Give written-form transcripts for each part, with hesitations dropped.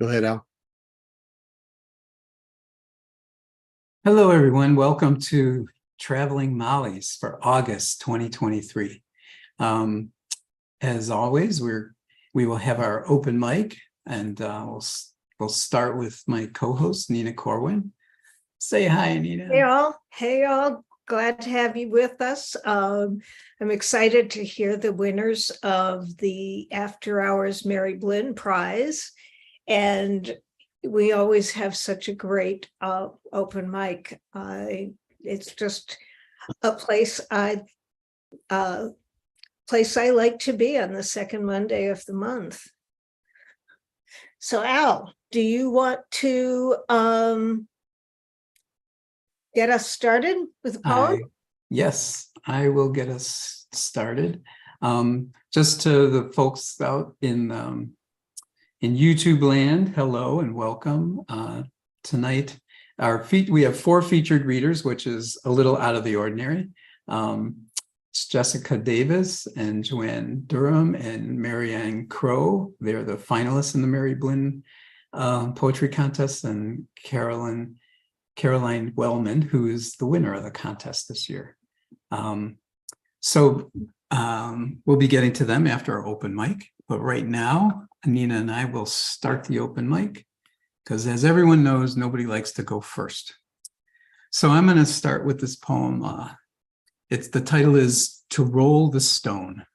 Go ahead, Al. Hello, everyone. Welcome to Traveling Mollies for August 2023. As always, we will have our open mic, and we'll start with my co-host, Nina Corwin. Say hi, Nina. Hey all. Hey all. Glad to have you with us. I'm excited to hear the winners of the After Hours Mary Blinn Prize. And we always have such a great open mic. It's just a place I like to be on the second Monday of the month. So Al, do you want to get us started with a poem? Yes, I will get us started. Just to the folks out in YouTube land, hello and welcome. Tonight, we have 4 featured readers, which is a little out of the ordinary. It's Jesica Davis and Joanne Durham and Mary Ann Crowe. They're the finalists in the Mary Blinn Poetry Contest, and Caroline Wellman, who is the winner of the contest this year. So we'll be getting to them after our open mic. But right now, Nina and I will start the open mic because, as everyone knows, nobody likes to go first. So I'm going to start with this poem. The title is To Roll the Stone.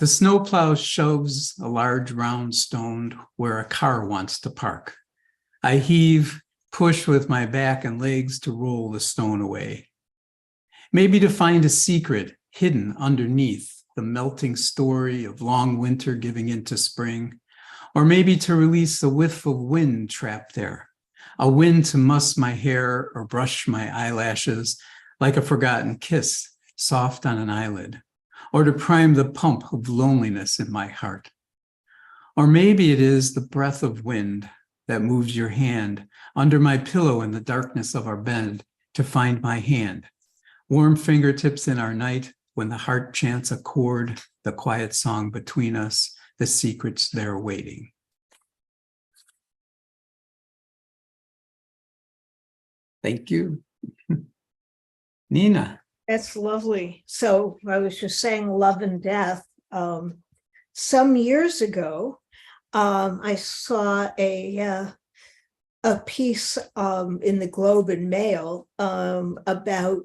The snowplow shoves a large round stone where a car wants to park. I heave, push with my back and legs to roll the stone away. Maybe to find a secret hidden underneath the melting story of long winter giving into spring, or maybe to release a whiff of wind trapped there, a wind to muss my hair or brush my eyelashes like a forgotten kiss soft on an eyelid, or to prime the pump of loneliness in my heart. Or maybe it is the breath of wind that moves your hand under my pillow in the darkness of our bed to find my hand, warm fingertips in our night when the heart chants a chord, the quiet song between us, the secrets there waiting. Thank you. Nina. That's lovely. So I was just saying love and death. Some years ago, I saw a piece in the Globe and Mail about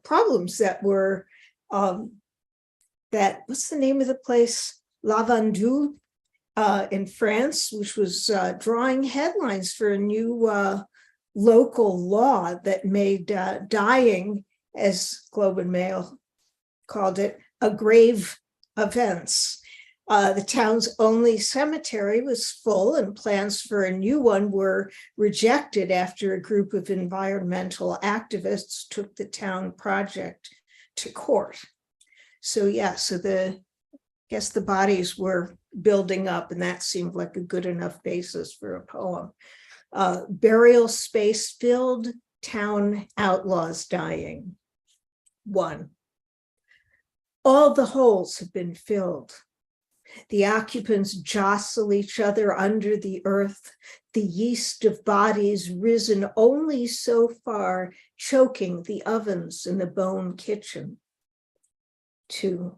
problems that were what's the name of the place? La Vendue in France, which was drawing headlines for a new local law that made dying, as Globe and Mail called it, a grave offense. The town's only cemetery was full, and plans for a new one were rejected after a group of environmental activists took the town project to court. So I guess the bodies were building up, and that seemed like a good enough basis for a poem. Burial space filled, town outlaws dying. 1. All the holes have been filled. The occupants jostle each other under the earth, the yeast of bodies risen only so far, choking the ovens in the bone kitchen. 2.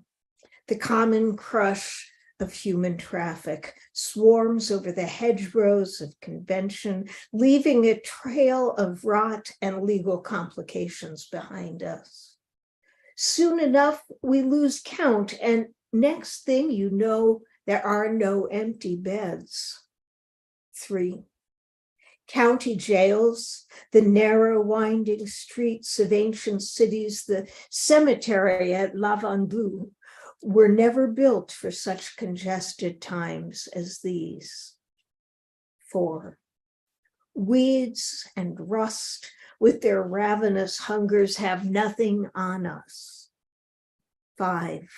The common crush of human traffic swarms over the hedgerows of convention, leaving a trail of rot and legal complications behind us. Soon enough, we lose count, and next thing you know, there are no empty beds. 3. County jails, the narrow winding streets of ancient cities, the cemetery at La Vendue were never built for such congested times as these. 4. Weeds and rust with their ravenous hungers have nothing on us. 5.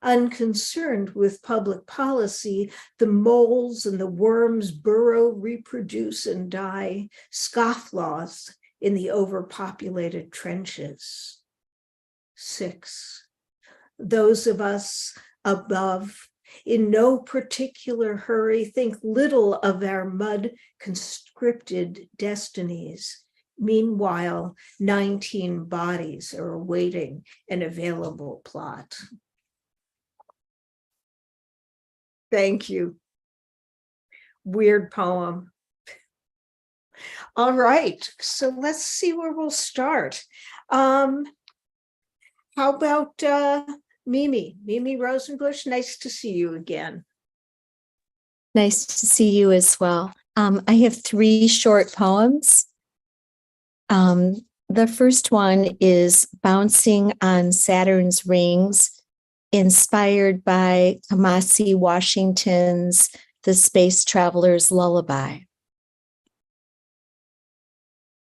Unconcerned with public policy, the moles and the worms burrow, reproduce, and die, scofflaws in the overpopulated trenches. 6. Those of us above In no particular hurry, think little of our mud-conscripted destinies. Meanwhile, 19 bodies are awaiting an available plot. Thank you. Weird poem. All right, so let's see where we'll start. How about Mimi Rosenbush? Nice to see you again. Nice to see you as well. I have 3 short poems. The first one is Bouncing on Saturn's Rings, inspired by Kamasi Washington's The Space Traveler's Lullaby.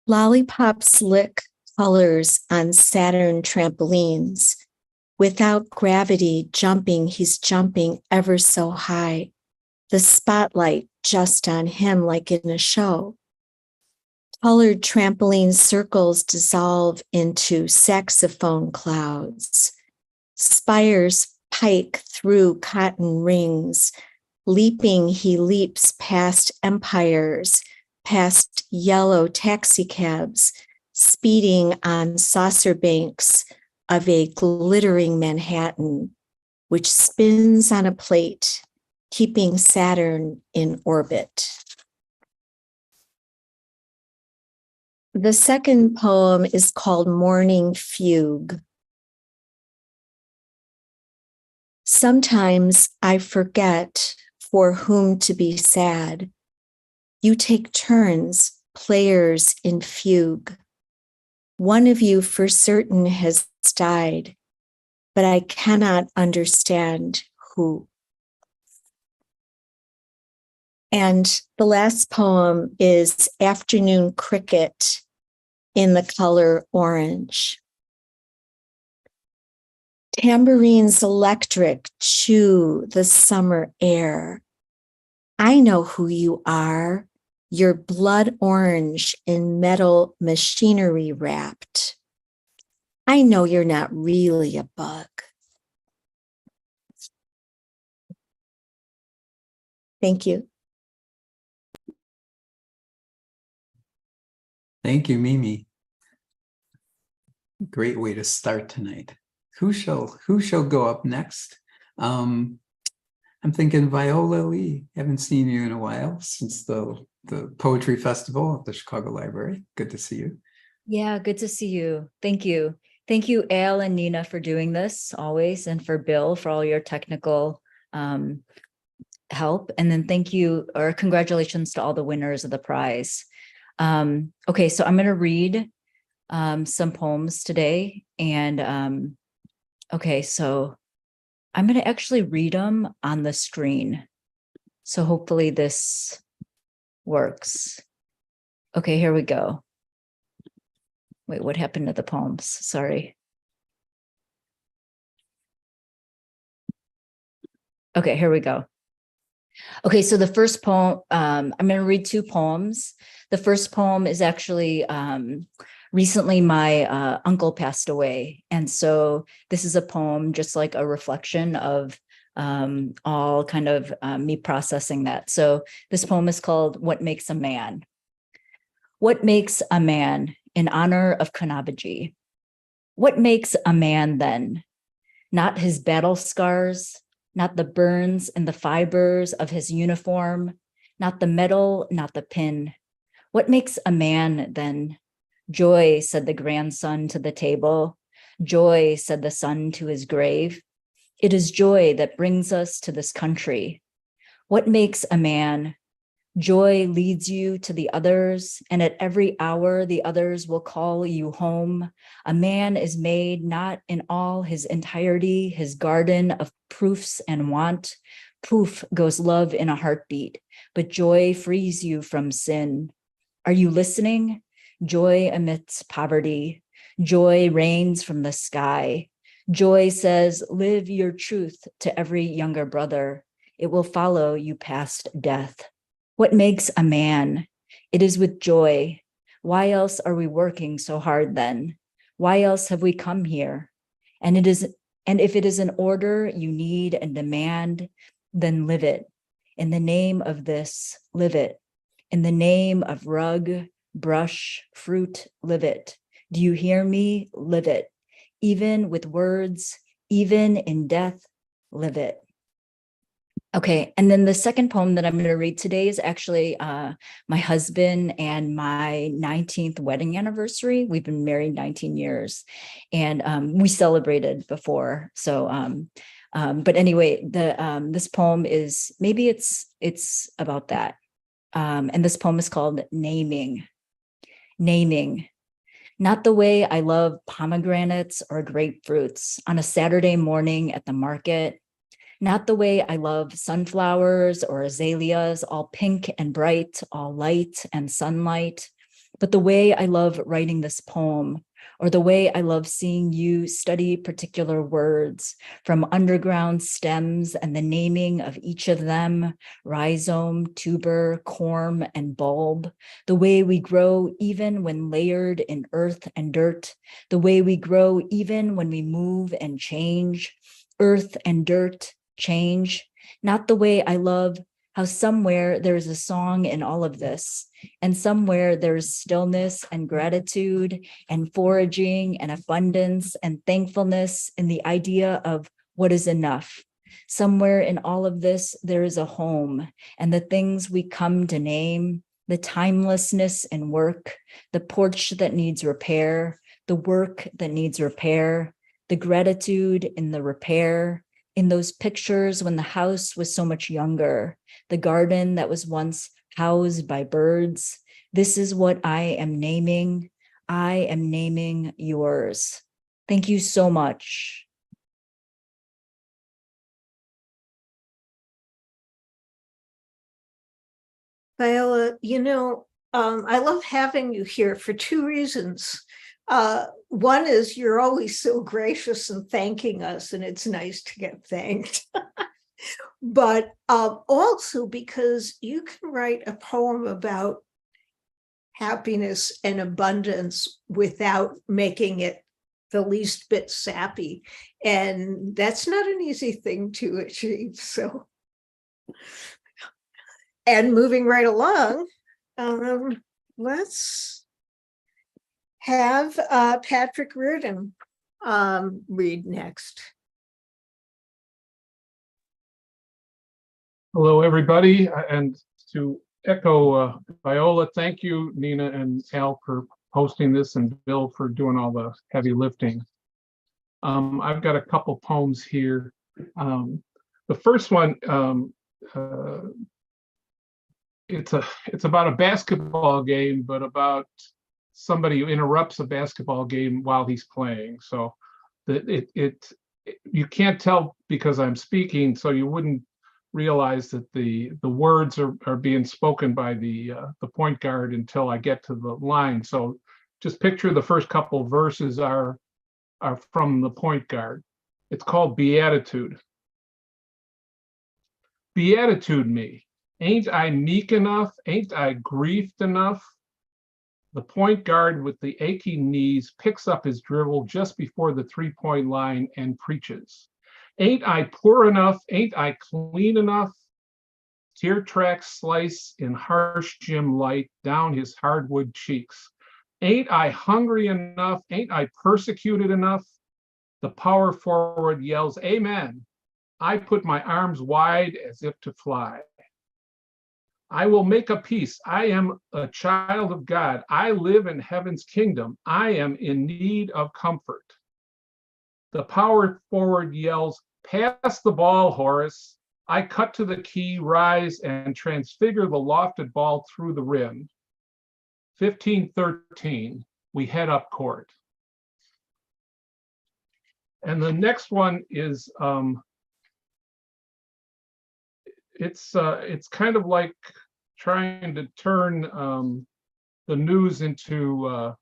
Lollipops lick colors on Saturn trampolines. Without gravity jumping, he's jumping ever so high. The spotlight just on him like in a show. Colored trampoline circles dissolve into saxophone clouds. Spires pike through cotton rings. Leaping, he leaps past empires, past yellow taxicabs, speeding on saucer banks of a glittering Manhattan, which spins on a plate, keeping Saturn in orbit. The second poem is called Morning Fugue. Sometimes I forget for whom to be sad. You take turns, players in fugue. One of you for certain has died, but I cannot understand who. And the last poem is Afternoon Cricket in the color orange. Tambourines electric chew the summer air. I know who you are. You're blood orange in metal machinery wrapped. I know you're not really a bug. Thank you. Thank you, Mimi. Great way to start tonight. Who shall go up next? I'm thinking Viola Lee. Haven't seen you in a while since the Poetry Festival at the Chicago Library. Good to see you. Yeah, good to see you. Thank you. Thank you, Al and Nina, for doing this always, and for Bill for all your technical help. And then thank you, or congratulations to all the winners of the prize. Okay, so I'm going to read some poems today. And okay, so I'm going to actually read them on the screen. So hopefully this works. Okay, here we go. Wait, what happened to the poems? Sorry. Okay, here we go. Okay, so the first poem, I'm going to read 2 poems. The first poem is actually recently my uncle passed away. And so this is a poem just like a reflection of all kind of me processing that. So this poem is called What Makes a Man? What makes a man in honor of Kanavaji? What makes a man then? Not his battle scars, not the burns in the fibers of his uniform, not the metal, not the pin. What makes a man then? Joy, said the grandson to the table. Joy, said the son to his grave. It is joy that brings us to this country. What makes a man? Joy leads you to the others, and at every hour the others will call you home. A man is made not in all his entirety, his garden of proofs and want. Poof goes love in a heartbeat, but joy frees you from sin. Are you listening? Joy amidst poverty. Joy rains from the sky. Joy says, live your truth to every younger brother. It will follow you past death. What makes a man? It is with joy. Why else are we working so hard then? Why else have we come here? And it is And if it is an order you need and demand, then live it. In the name of this, live it. In the name of rug, brush, fruit, live it. Do you hear me? Live it. Even with words, even in death, live it. Okay, and then the second poem that I'm going to read today is actually my husband and my 19th wedding anniversary. We've been married 19 years, and we celebrated before. So, but anyway, this poem is, maybe it's about that. And this poem is called Naming. Naming. Not the way I love pomegranates or grapefruits on a Saturday morning at the market. Not the way I love sunflowers or azaleas, all pink and bright, all light and sunlight, but the way I love writing this poem, or the way I love seeing you study particular words from underground stems and the naming of each of them, rhizome, tuber, corm, and bulb, the way we grow even when layered in earth and dirt, the way we grow even when we move and change, earth and dirt, change, not the way I love how somewhere there's a song in all of this, and somewhere there's stillness and gratitude and foraging and abundance and thankfulness in the idea of what is enough. Somewhere in all of this, there is a home, and the things we come to name, the timelessness in work, the porch that needs repair, the work that needs repair, the gratitude in the repair, in those pictures when the house was so much younger, the garden that was once housed by birds. This is what I am naming. I am naming yours. Thank you so much. Viola, I love having you here for two reasons. One is you're always so gracious and thanking us, and it's nice to get thanked. But also because you can write a poem about happiness and abundance without making it the least bit sappy. And that's not an easy thing to achieve. So, and moving right along, let's have Patrick Reardon read next. Hello, everybody. And to echo Viola, thank you, Nina and Al, for posting this, and Bill for doing all the heavy lifting. I've got a couple poems here. The first one, it's about a basketball game, but about somebody who interrupts a basketball game while he's playing. So that you can't tell because I'm speaking, so you wouldn't realize that the words are being spoken by the point guard until I get to the line. So just picture the first couple verses are from the point guard. It's called Beatitude. Beatitude me. Ain't I meek enough? Ain't I griefed enough? The point guard with the aching knees picks up his dribble just before the three-point line and preaches. Ain't I poor enough? Ain't I clean enough? Tear tracks slice in harsh gym light down his hardwood cheeks. Ain't I hungry enough? Ain't I persecuted enough? The power forward yells, Amen. I put my arms wide as if to fly. I will make a peace. I am a child of God. I live in heaven's kingdom. I am in need of comfort. The power forward yells, pass the ball, Horace. I cut to the key, rise, and transfigure the lofted ball through the rim. 15-13, we head up court. And the next one is, it's kind of like trying to turn the news into a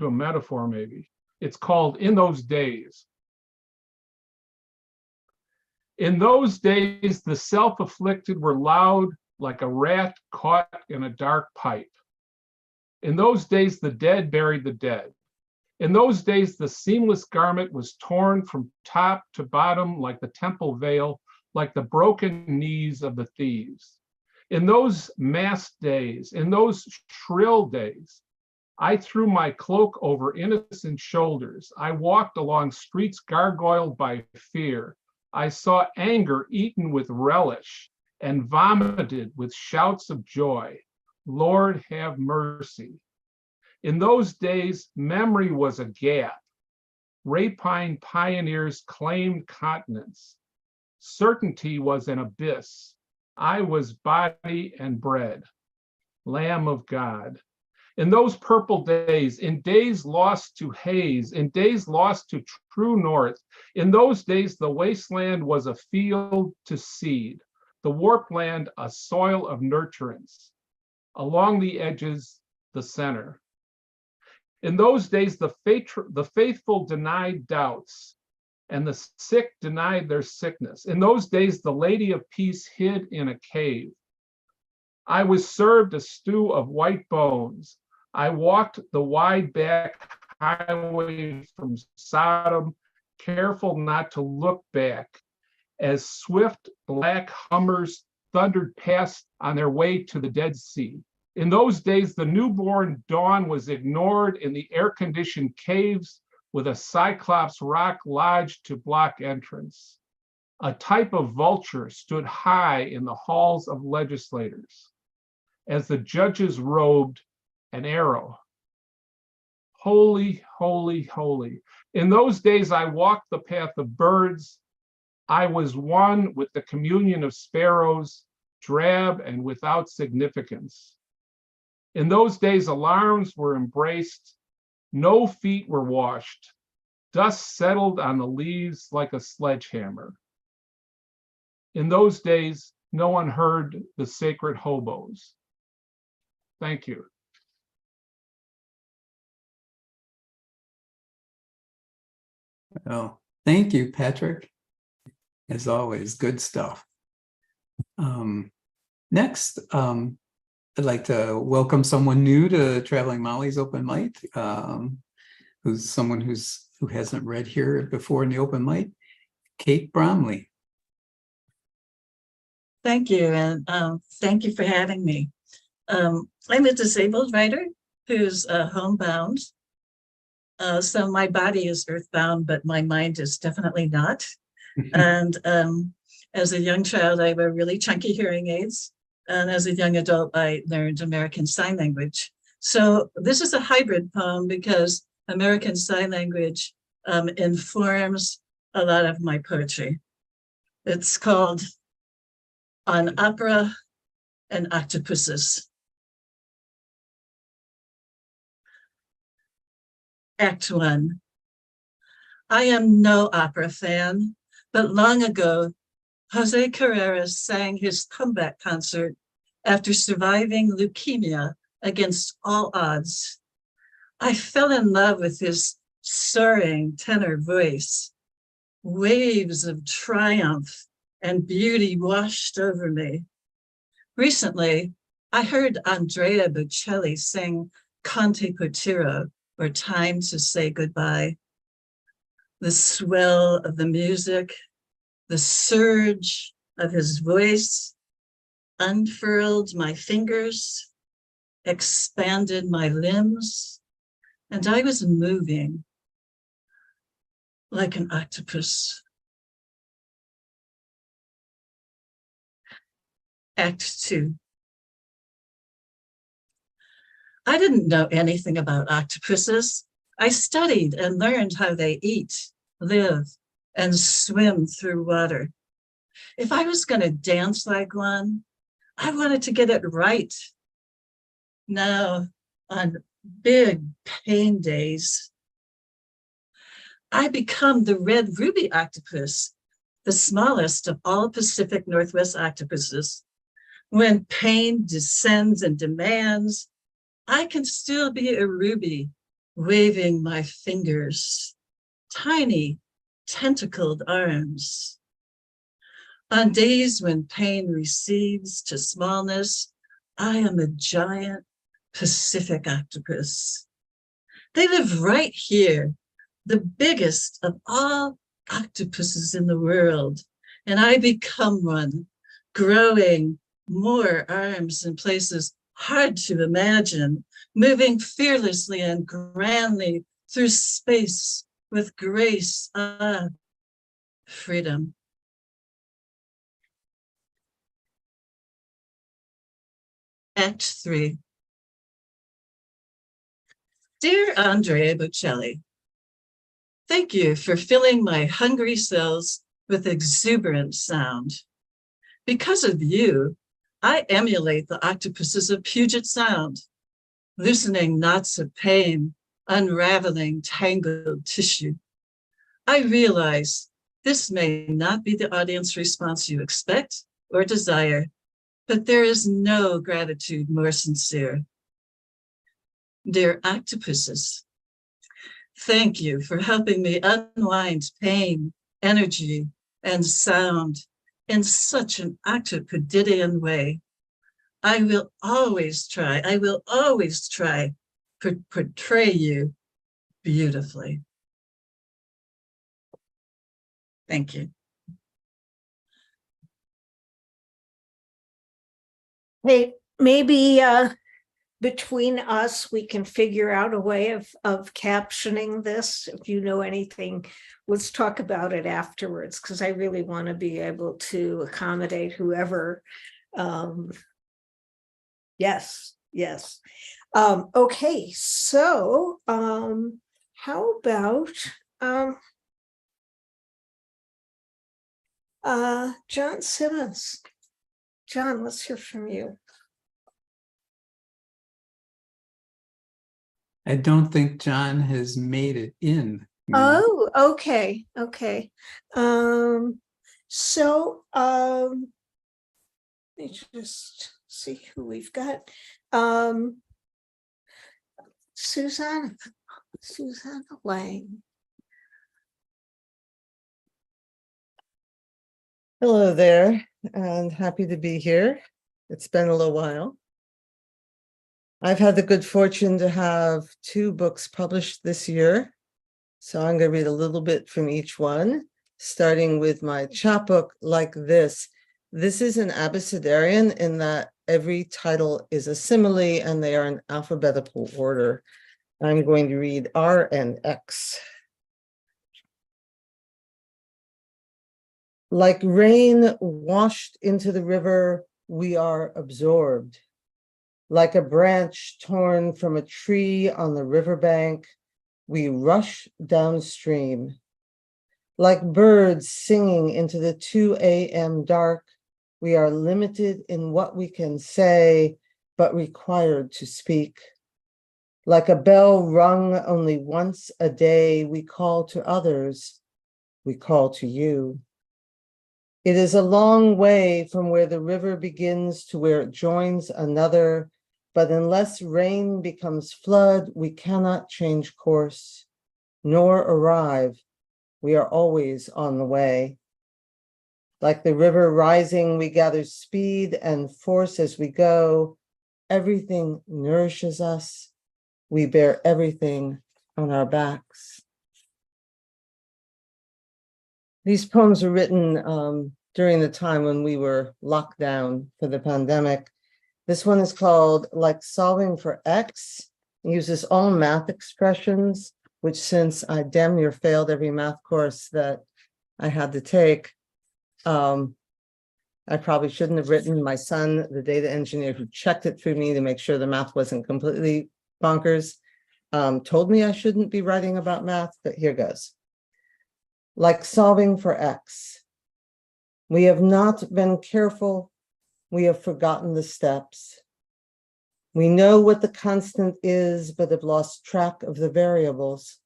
metaphor, maybe. It's called In Those Days. In those days, the self-afflicted were loud like a rat caught in a dark pipe. In those days, the dead buried the dead. In those days, the seamless garment was torn from top to bottom like the temple veil, like the broken knees of the thieves. In those masked days, in those shrill days, I threw my cloak over innocent shoulders. I walked along streets gargoyled by fear. I saw anger eaten with relish and vomited with shouts of joy. Lord, have mercy. In those days, memory was a gap. Rapine pioneers claimed continence. Certainty was an abyss. I was body and bread, Lamb of God. In those purple days, in days lost to haze, in days lost to true north, in those days the wasteland was a field to seed, the warp land a soil of nurturance, along the edges, the center. In those days, the faithful denied doubts, and the sick denied their sickness. In those days, the Lady of Peace hid in a cave. I was served a stew of white bones. I walked the wide back highway from Sodom, careful not to look back, as swift black Hummers thundered past on their way to the Dead Sea. In those days, the newborn dawn was ignored in the air-conditioned caves with a Cyclops rock lodge to block entrance. A type of vulture stood high in the halls of legislators. As the judges robed, an arrow. Holy, holy, holy. In those days, I walked the path of birds. I was one with the communion of sparrows, drab and without significance. In those days, alarms were embraced. No feet were washed. Dust settled on the leaves like a sledgehammer. In those days, no one heard the sacred hobos. Thank you. Oh, thank you, Patrick. As always, good stuff. Next, I'd like to welcome someone new to Traveling Molly's open mic, who's someone who hasn't read here before in the open mic, Kate Bromley. Thank you, and thank you for having me. I'm a disabled writer who's homebound. So my body is earthbound, but my mind is definitely not. And as a young child, I wore really chunky hearing aids. And as a young adult, I learned American Sign Language. So this is a hybrid poem because American Sign Language informs a lot of my poetry. It's called On Opera and Octopuses. Act 1. I am no opera fan, but long ago, Jose Carreras sang his comeback concert after surviving leukemia against all odds. I fell in love with his soaring tenor voice. Waves of triumph and beauty washed over me. Recently, I heard Andrea Bocelli sing Cante per Tiro, or Time to Say Goodbye. The swell of the music, the surge of his voice unfurled my fingers, expanded my limbs, and I was moving like an octopus. Act 2. I didn't know anything about octopuses. I studied and learned how they eat, live, and swim through water. If I was going to dance like one, I wanted to get it right. Now, on big pain days, I become the red ruby octopus, the smallest of all Pacific Northwest octopuses. When pain descends and demands, I can still be a ruby, waving my fingers, tiny tentacled arms. On days when pain recedes to smallness, I am a giant Pacific octopus. They live right here, the biggest of all octopuses in the world. And I become one, growing more arms in places hard to imagine, moving fearlessly and grandly through space with grace. Ah, freedom. Act 3. Dear Andrea Bocelli, thank you for filling my hungry cells with exuberant sound. Because of you, I emulate the octopuses of Puget Sound, loosening knots of pain, unraveling tangled tissue. I realize this may not be the audience response you expect or desire, but there is no gratitude more sincere. Dear octopuses, thank you for helping me unwind pain, energy, and sound in such an octopudidian way. I will always try to portray you beautifully. Thank you. Hey, maybe between us, we can figure out a way of captioning this. If you know anything, let's talk about it afterwards, because I really want to be able to accommodate whoever. Yes. Okay, so how about John Simmons? John, let's hear from you. I don't think John has made it in. Oh, okay. So let me just see who we've got. Susanna Lang. Hello there, and happy to be here. It's been a little while. I've had the good fortune to have 2 books published this year, so I'm going to read a little bit from each one, starting with my chapbook like this. This is an abecedarian in that every title is a simile and they are in alphabetical order. I'm going to read R and X. Like rain washed into the river, we are absorbed. Like a branch torn from a tree on the riverbank, we rush downstream. Like birds singing into the 2 a.m. dark, we are limited in what we can say, but required to speak. Like a bell rung only once a day, we call to others, we call to you. It is a long way from where the river begins to where it joins another, but unless rain becomes flood, we cannot change course, nor arrive. We are always on the way. Like the river rising, we gather speed and force as we go. Everything nourishes us. We bear everything on our backs. These poems were written during the time when we were locked down for the pandemic. This one is called Like Solving for X. It uses all math expressions, which since I damn near failed every math course that I had to take, I probably shouldn't have written. My son, the data engineer who checked it for me to make sure the math wasn't completely bonkers, told me I shouldn't be writing about math, but here goes. Like solving for X. We have not been careful. We have forgotten the steps. We know what the constant is, but have lost track of the variables.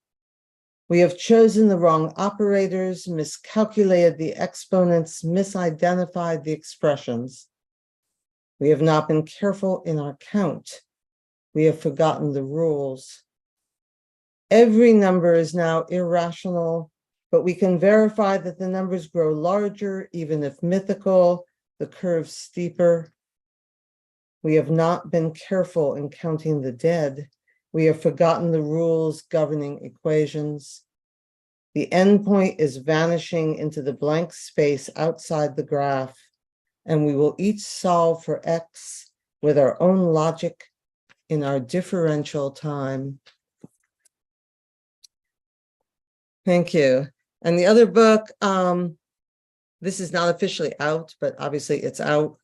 We have chosen the wrong operators, miscalculated the exponents, misidentified the expressions. We have not been careful in our count. We have forgotten the rules. Every number is now irrational, but we can verify that the numbers grow larger, even if mythical, the curve steeper. We have not been careful in counting the dead. We have forgotten the rules governing equations. The endpoint is vanishing into the blank space outside the graph, and we will each solve for x with our own logic in our differential time. Thank you. And the other book, this is not officially out, but obviously it's out.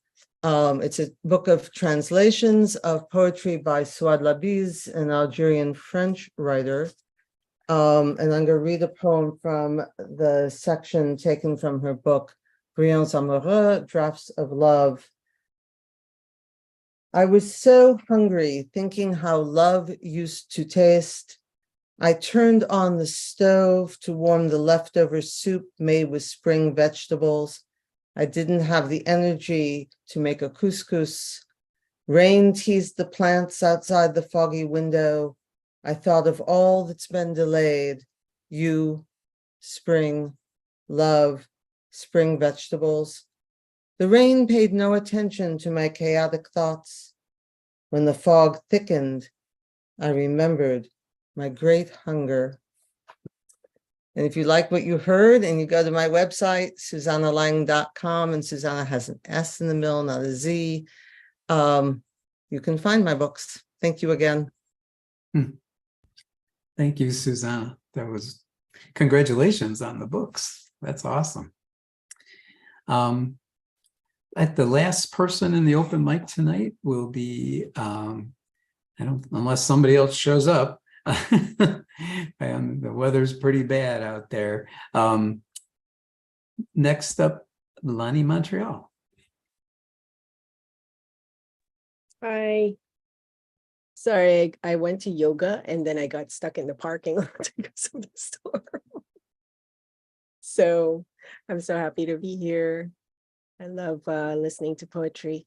It's a book of translations of poetry by Souad Labiz, an Algerian French writer. And I'm going to read a poem from the section taken from her book, Brillants Amoureux, Drafts of Love. I was so hungry, thinking how love used to taste. I turned on the stove to warm the leftover soup made with spring vegetables. I didn't have the energy to make a couscous. Rain teased the plants outside the foggy window. I thought of all that's been delayed. You, spring, love, spring vegetables. The rain paid no attention to my chaotic thoughts. When the fog thickened, I remembered my great hunger. And if you like what you heard and you go to my website, SusannaLang.com, and Susanna has an S in the middle, not a Z, you can find my books. Thank you again. Thank you, Susanna. That was, congratulations on the books. That's awesome. At the last person in the open mic tonight will be, unless somebody else shows up, and the weather's pretty bad out there. Next up, Lonnie Montreal. Hi. Sorry, I went to yoga and then I got stuck in the parking lot because of the storm. So I'm so happy to be here. I love listening to poetry.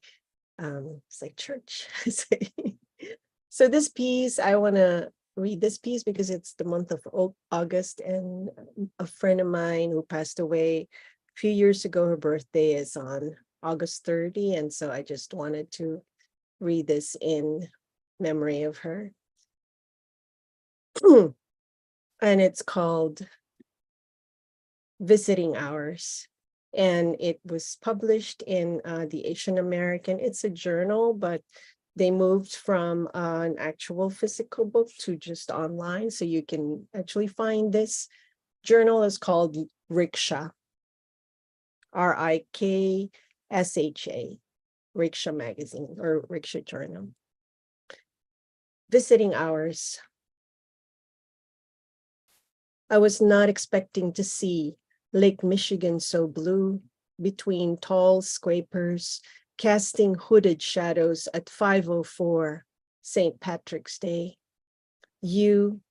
It's like church. So this piece, I want to read this piece because it's the month of August, and a friend of mine who passed away a few years ago, her birthday is on August 30. And so I just wanted to read this in memory of her. And it's called Visiting Hours. And it was published in the Asian American. It's a journal, but they moved from an actual physical book to just online. So you can actually find this journal is called Riksha, Riksha, Riksha magazine or Riksha journal. Visiting Hours. I was not expecting to see Lake Michigan so blue between tall scrapers, casting hooded shadows at 5:04 St. Patrick's Day. You,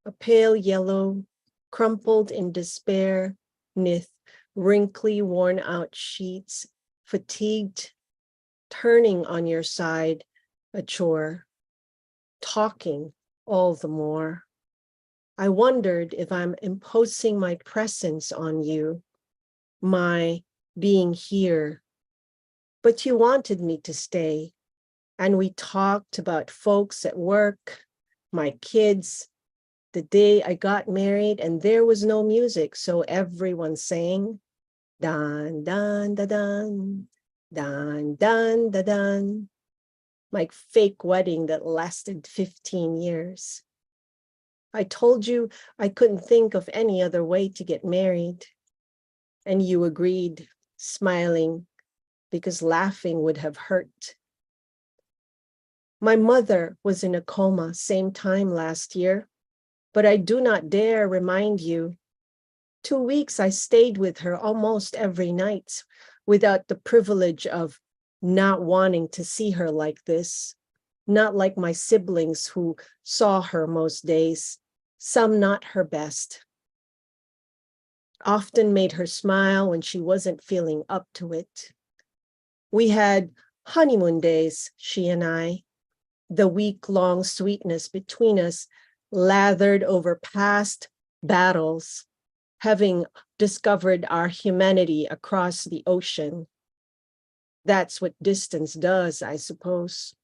a pale yellow, crumpled in despair, 'neath wrinkly, worn-out sheets, fatigued, turning on your side, a chore, talking all the more. I wondered if I'm imposing my presence on you, my being here. But you wanted me to stay, and we talked about folks at work, my kids, the day I got married, and there was no music, so everyone sang, dan, dan, da, dan, dan, dan, da, dan, my fake wedding that lasted 15 years. I told you I couldn't think of any other way to get married, and you agreed, smiling, because laughing would have hurt. My mother was in a coma same time last year, but I do not dare remind you. 2 weeks I stayed with her almost every night without the privilege of not wanting to see her like this, not like my siblings who saw her most days, some not her best. Often made her smile when she wasn't feeling up to it. We had honeymoon days, she and I, the week-long sweetness between us lathered over past battles, having discovered our humanity across the ocean. That's what distance does, I suppose.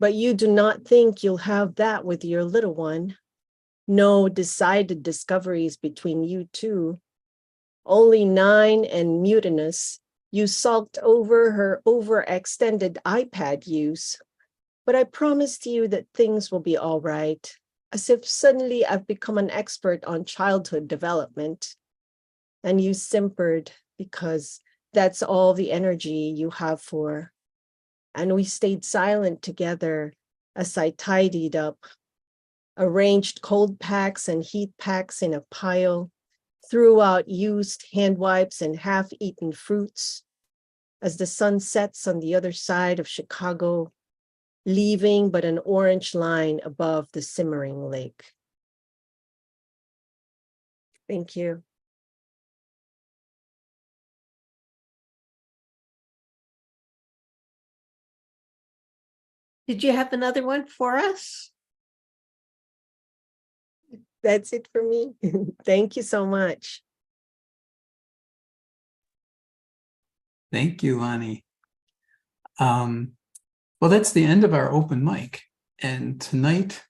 But you do not think you'll have that with your little one. No decided discoveries between you two. Only 9 and mutinous, you sulked over her overextended iPad use. But I promised you that things will be all right, as if suddenly I've become an expert on childhood development. And you simpered because that's all the energy you have for. And we stayed silent together as I tidied up, arranged cold packs and heat packs in a pile, threw out used hand wipes and half-eaten fruits as the sun sets on the other side of Chicago, leaving but an orange line above the simmering lake. Thank you. Did you have another one for us? That's it for me. Thank you so much. Thank you, Lonnie. Well, that's the end of our open mic. And tonight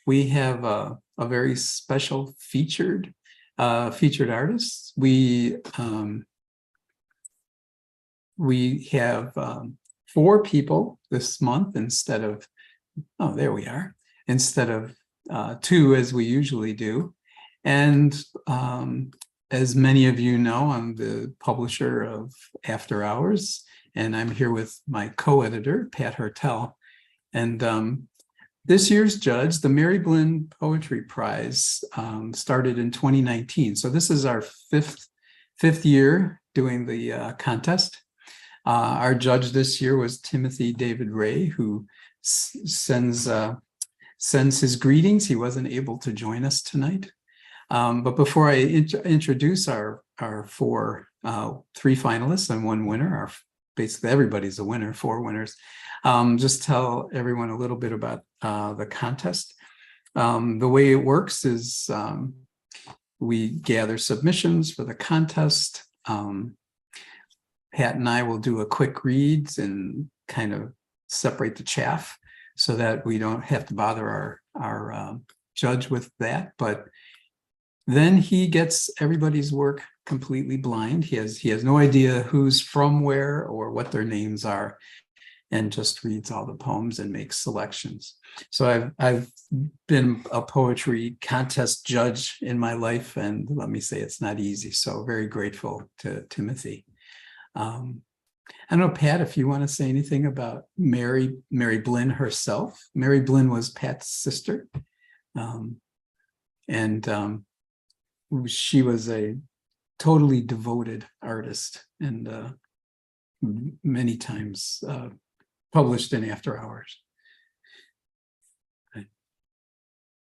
we have a very special featured artist. We have 4 people this month instead of, oh, there we are, instead of 2 as we usually do. And as many of you know, I'm the publisher of After Hours, and I'm here with my co-editor, Pat Hertel. And this year's judge, the Mary Blinn Poetry Prize, started in 2019. So this is our fifth year doing the contest. Our judge this year was Timothy David Ray, who sends his greetings. He wasn't able to join us tonight. But before I introduce our 3 finalists and 1 winner, basically everybody's a winner, 4 winners, just tell everyone a little bit about the contest. The way it works is we gather submissions for the contest. Pat and I will do a quick read and kind of separate the chaff so that we don't have to bother our judge with that. But then he gets everybody's work completely blind. He has no idea who's from where or what their names are, and just reads all the poems and makes selections. So I've been a poetry contest judge in my life, and let me say it's not easy. So very grateful to Timothy. I don't know, Pat, if you want to say anything about Mary Blinn herself. Mary Blinn was Pat's sister. She was a totally devoted artist, and many times published in After Hours.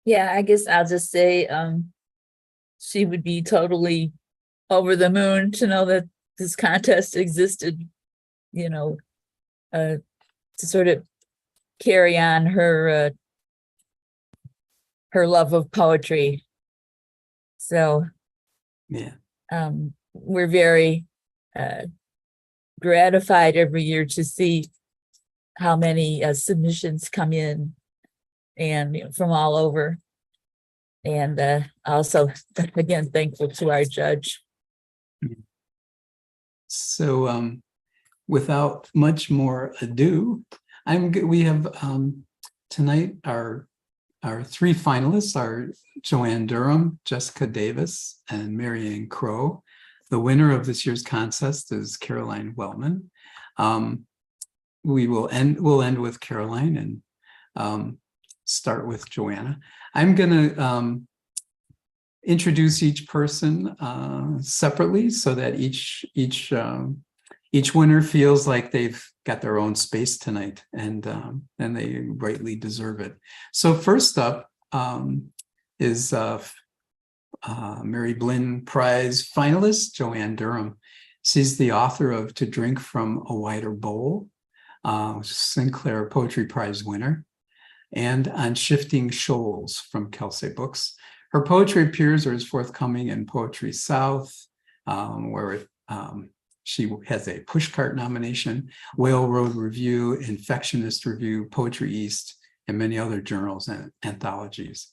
Yeah, I guess I'll just say she would be totally over the moon to know that this contest existed, to sort of carry on her love of poetry. So yeah, we're very gratified every year to see how many submissions come in, and from all over. And also, again, thankful to our judge. So without much more ado, we have tonight our 3 finalists are Joanne Durham, Jesica Davis, and Mary Ann Crowe. The winner of this year's contest is Caroline Wellman. We'll end with Caroline and start with Joanna. I'm going to introduce each person separately so that each winner feels like they've got their own space tonight, and they rightly deserve it. So first up is Mary Blinn Prize finalist Joanne Durham. She's the author of To Drink from a Wider Bowl, Sinclair Poetry Prize winner, and On Shifting Shoals from Kelsey Books. Her poetry appears or is forthcoming in Poetry South, where She has a Pushcart nomination, Whale Road Review, Infectionist Review, Poetry East, and many other journals and anthologies.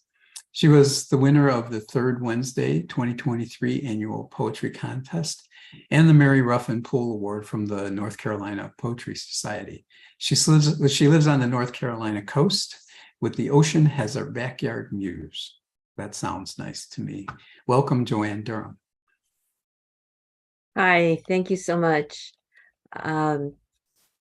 She was the winner of the Third Wednesday 2023 Annual Poetry Contest and the Mary Ruffin Poole Award from the North Carolina Poetry Society. She lives on the North Carolina coast with the ocean as her backyard muse. That sounds nice to me. Welcome, Joanne Durham. Hi, thank you so much.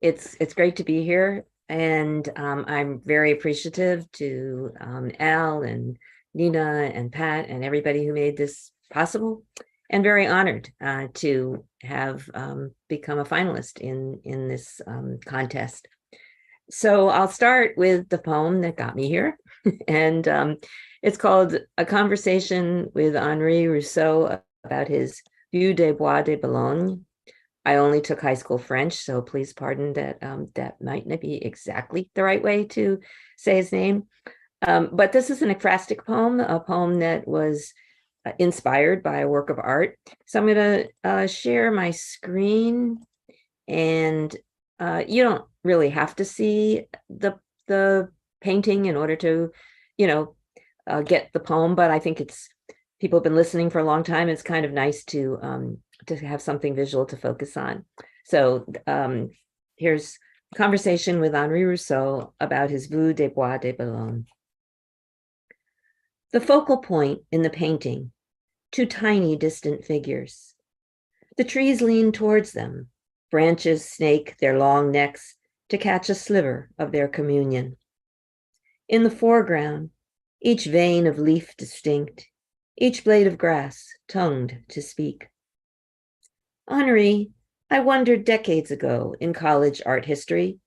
It's great to be here, and I'm very appreciative to Al and Nina and Pat and everybody who made this possible, and very honored to have become a finalist in this contest. So I'll start with the poem that got me here, and it's called A Conversation with Henri Rousseau about his Vieux des Bois de Boulogne. I only took high school French, so please pardon that that might not be exactly the right way to say his name. But this is an ekphrastic poem, a poem that was inspired by a work of art. So I'm going to share my screen, and you don't really have to see the painting in order to, get the poem, but I think people have been listening for a long time. It's kind of nice to have something visual to focus on. So here's a conversation with Henri Rousseau about his Vieux des Bois de Boulogne. The focal point in the painting, two tiny distant figures. The trees lean towards them. Branches snake their long necks to catch a sliver of their communion. In the foreground, each vein of leaf distinct, each blade of grass tongued to speak. Henri, I wondered decades ago in college art history,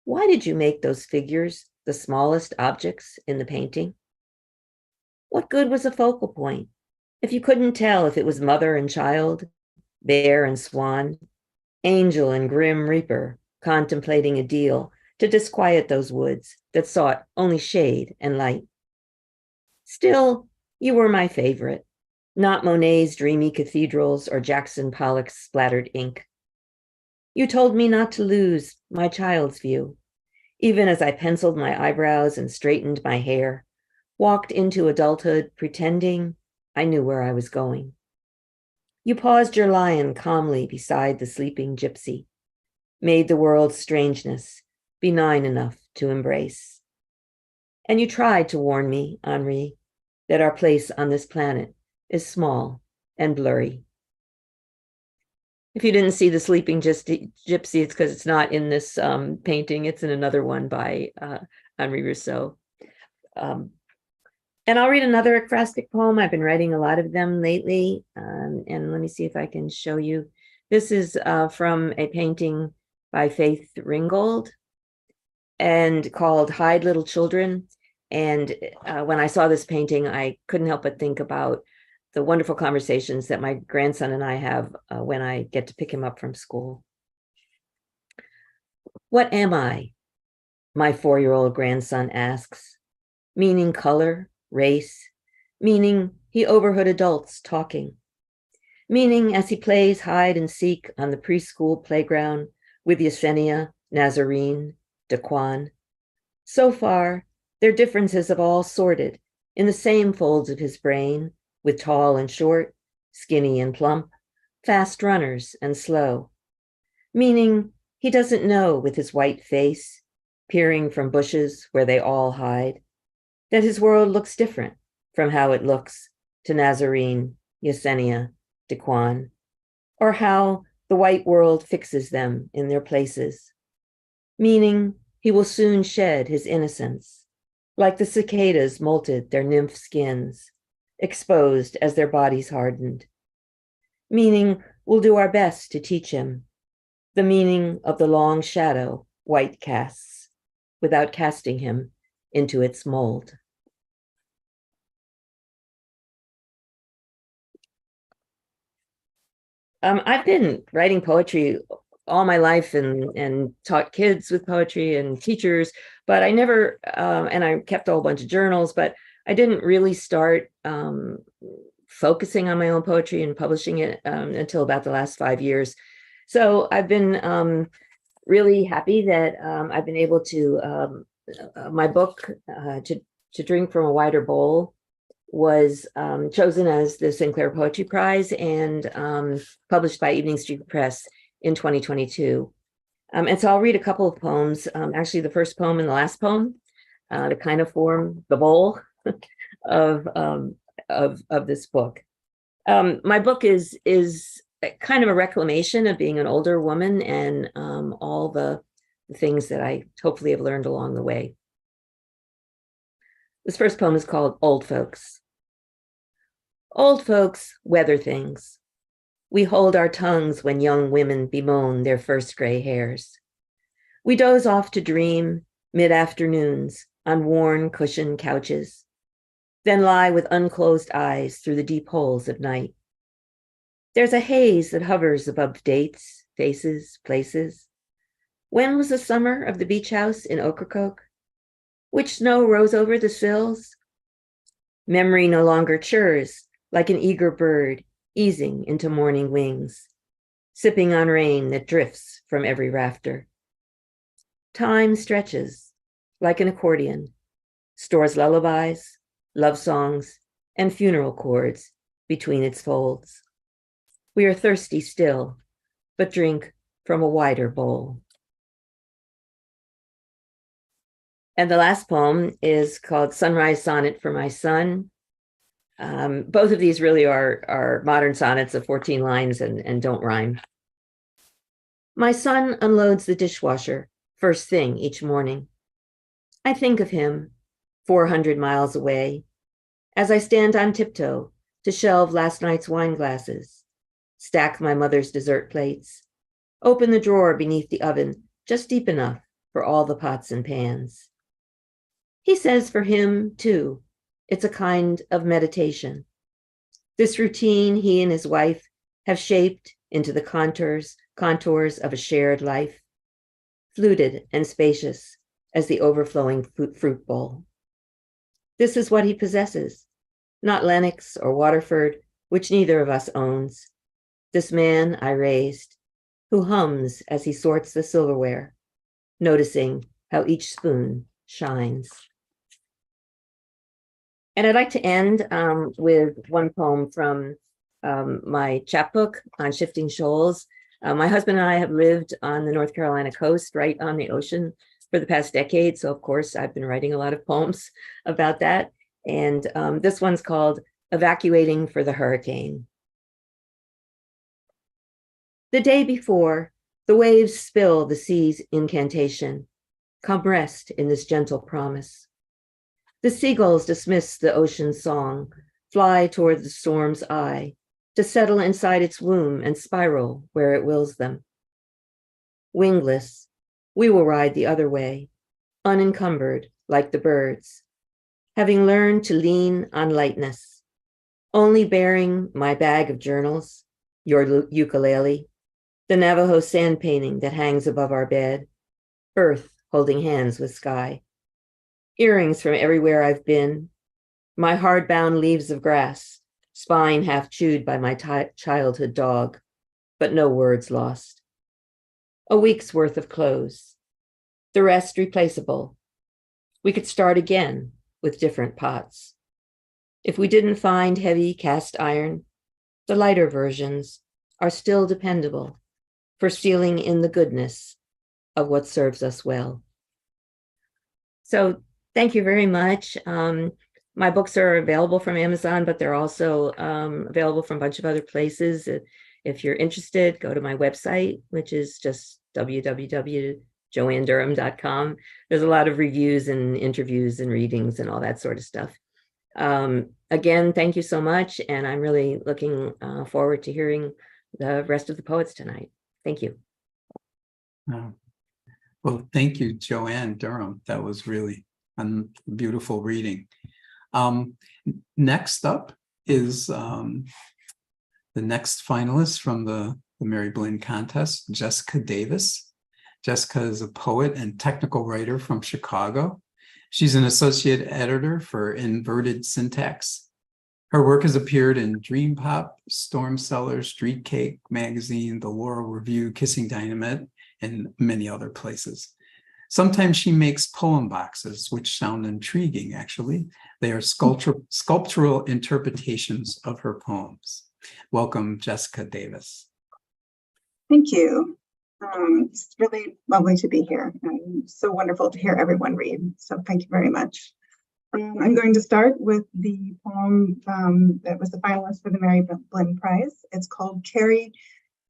why did you make those figures the smallest objects in the painting? What good was a focal point if you couldn't tell if it was mother and child, bear and swan, angel and grim reaper contemplating a deal to disquiet those woods that sought only shade and light? Still, you were my favorite, not Monet's dreamy cathedrals or Jackson Pollock's splattered ink. You told me not to lose my child's view, even as I penciled my eyebrows and straightened my hair, walked into adulthood pretending I knew where I was going. You paused your lion calmly beside the sleeping gypsy, made the world's strangeness benign enough to embrace. And you tried to warn me, Henri, that our place on this planet is small and blurry. If you didn't see the sleeping gypsy, it's because it's not in this painting. It's in another one by Henri Rousseau. And I'll read another ekphrastic poem. I've been writing a lot of them lately. And let me see if I can show you. This is from a painting by Faith Ringgold and called Hide Little Children. And when I saw this painting, I couldn't help but think about the wonderful conversations that my grandson and I have when I get to pick him up from school. What am I? My 4-year-old grandson asks, meaning color, race, meaning he overheard adults talking, meaning as he plays hide and seek on the preschool playground with Yesenia, Nazarene, Daquan. So far, their differences have all sorted in the same folds of his brain, with tall and short, skinny and plump, fast runners and slow, meaning he doesn't know with his white face, peering from bushes where they all hide, that his world looks different from how it looks to Nazarene, Yesenia, Daquan, or how the white world fixes them in their places, meaning he will soon shed his innocence, like the cicadas molted their nymph skins, exposed as their bodies hardened, meaning we'll do our best to teach him the meaning of the long shadow white casts without casting him into its mold. I've been writing poetry all my life and taught kids with poetry and teachers, but I never, and I kept a whole bunch of journals, but I didn't really start focusing on my own poetry and publishing it until about the last 5 years. So I've been really happy that I've been able to, my book, to Drink from a Wider Bowl, was chosen as the Sinclair Poetry Prize and published by Evening Street Press in 2022. And so I'll read a couple of poems, actually the first poem and the last poem, to kind of form the bowl of this book. My book is kind of a reclamation of being an older woman and all the things that I hopefully have learned along the way. This first poem is called Old Folks. Old folks weather things. We hold our tongues when young women bemoan their first gray hairs. We doze off to dream mid-afternoons on worn cushioned couches, then lie with unclosed eyes through the deep holes of night. There's a haze that hovers above dates, faces, places. When was the summer of the beach house in Ocracoke? Which snow rose over the sills? Memory no longer churs like an eager bird easing into morning wings, sipping on rain that drifts from every rafter. Time stretches like an accordion, stores lullabies, love songs, and funeral chords between its folds. We are thirsty still, but drink from a wider bowl. And the last poem is called Sunrise Sonnet for My Son. Both of these really are modern sonnets of 14 lines and don't rhyme. My son unloads the dishwasher first thing each morning. I think of him 400 miles away as I stand on tiptoe to shelve last night's wine glasses, stack my mother's dessert plates, open the drawer beneath the oven just deep enough for all the pots and pans. He says for him, too, it's a kind of meditation. This routine he and his wife have shaped into the contours of a shared life, fluted and spacious as the overflowing fruit bowl. This is what he possesses, not Lenox or Waterford, which neither of us owns. This man I raised, who hums as he sorts the silverware, noticing how each spoon shines. And I'd like to end with one poem from my chapbook on Shifting Shoals. My husband and I have lived on the North Carolina coast, right on the ocean, for the past decade. So of course, I've been writing a lot of poems about that. And this one's called Evacuating for the Hurricane. The day before, the waves spill the sea's incantation. Come rest in this gentle promise. The seagulls dismiss the ocean's song, fly toward the storm's eye, to settle inside its womb and spiral where it wills them. Wingless, we will ride the other way, unencumbered like the birds, having learned to lean on lightness, only bearing my bag of journals, your ukulele, the Navajo sand painting that hangs above our bed, earth holding hands with sky. Earrings from everywhere I've been, my hard-bound leaves of grass, spine half chewed by my childhood dog, but no words lost. A week's worth of clothes, the rest replaceable. We could start again with different pots. If we didn't find heavy cast iron, the lighter versions are still dependable for sealing in the goodness of what serves us well. So thank you very much. My books are available from Amazon, but they're also available from a bunch of other places. If you're interested, go to my website, which is just www.joannedurham.com. There's a lot of reviews and interviews and readings and all that sort of stuff. Again, thank you so much. And I'm really looking forward to hearing the rest of the poets tonight. Thank you. Well, thank you, Joanne Durham. That was really a beautiful reading. Next up is the next finalist from the Mary Blinn contest, Jesica Davis. Jesica is a poet and technical writer from Chicago. She's an associate editor for Inverted Syntax. Her work has appeared in Dream Pop, Storm Cellar, Street Cake Magazine, The Laurel Review, Kissing Dynamite, and many other places. Sometimes she makes poem boxes, which sound intriguing, actually. They are sculptural interpretations of her poems. Welcome, Jesica Davis. Thank you. It's really lovely to be here and so wonderful to hear everyone read. So thank you very much. I'm going to start with the poem that was the finalist for the Mary Blinn Prize. It's called Carrie,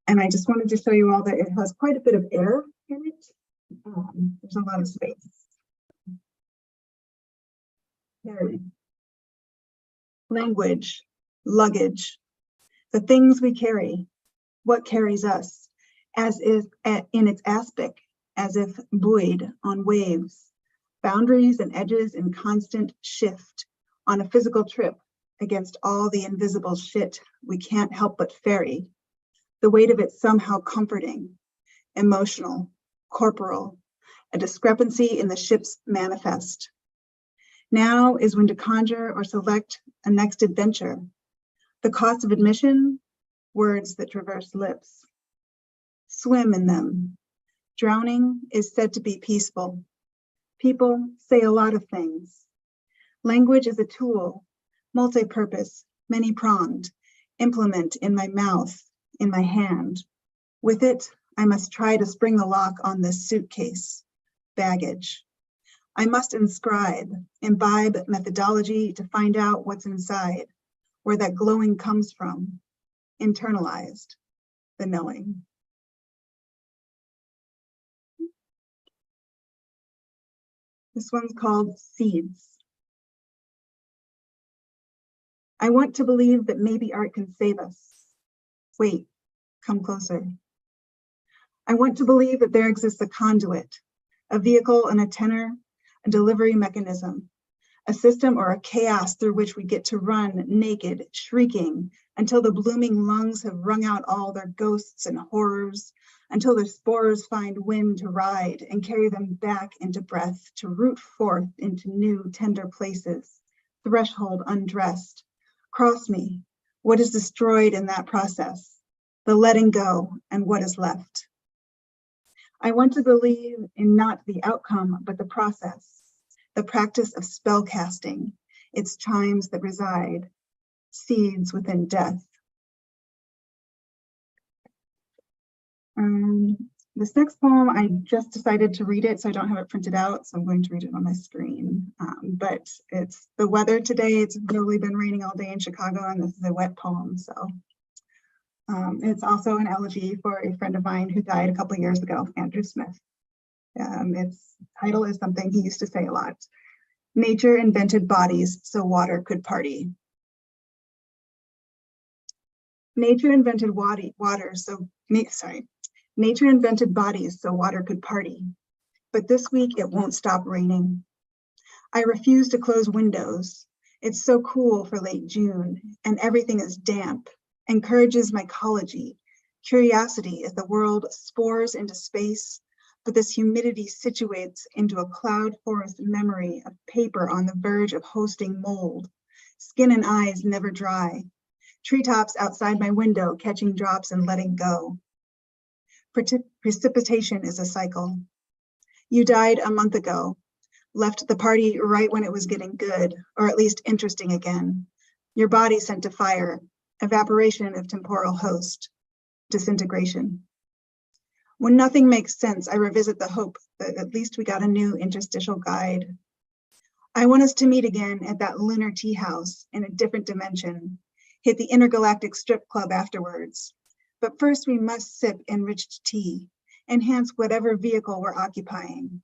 and I just wanted to show you all that it has quite a bit of air in it. There's a lot of space. Carrie. Language, luggage, the things we carry, what carries us, as if in its aspect, as if buoyed on waves. Boundaries and edges in constant shift on a physical trip against all the invisible shit we can't help but ferry. The weight of it somehow comforting, emotional, corporal, a discrepancy in the ship's manifest. Now is when to conjure or select a next adventure. The cost of admission, words that traverse lips. Swim in them. Drowning is said to be peaceful. People say a lot of things. Language is a tool, multi-purpose, many-pronged, implement in my mouth, in my hand. With it, I must try to spring the lock on this suitcase, baggage. I must inscribe, imbibe methodology to find out what's inside, where that glowing comes from, internalized, the knowing. This one's called Seeds. I want to believe that maybe art can save us. Wait, come closer. I want to believe that there exists a conduit, a vehicle and a tenor, a delivery mechanism, a system or a chaos through which we get to run naked, shrieking, until the blooming lungs have wrung out all their ghosts and horrors, until their spores find wind to ride and carry them back into breath, to root forth into new tender places, threshold undressed. Cross me, what is destroyed in that process, the letting go and what is left. I want to believe in not the outcome, but the process, the practice of spell casting, its chimes that reside, seeds within death. This next poem, I just decided to read it, so I don't have it printed out, so I'm going to read it on my screen. But it's the weather today. It's really been raining all day in Chicago, and this is a wet poem. So it's also an elegy for a friend of mine who died a couple of years ago, Andrew Smith. Its title is something he used to say a lot. Nature invented bodies so water could party. Nature invented Nature invented bodies so water could party. But this week it won't stop raining. I refuse to close windows. It's so cool for late June, and everything is damp, encourages mycology, curiosity as the world spores into space, but this humidity situates into a cloud forest memory of paper on the verge of hosting mold, skin and eyes never dry, treetops outside my window catching drops and letting go. Precipitation is a cycle. You died a month ago, left the party right when it was getting good, or at least interesting again. Your body sent to fire, evaporation of temporal host, disintegration. When nothing makes sense, I revisit the hope that at least we got a new interstitial guide. I want us to meet again at that lunar tea house in a different dimension, hit the intergalactic strip club afterwards. But first we must sip enriched tea, enhance whatever vehicle we're occupying,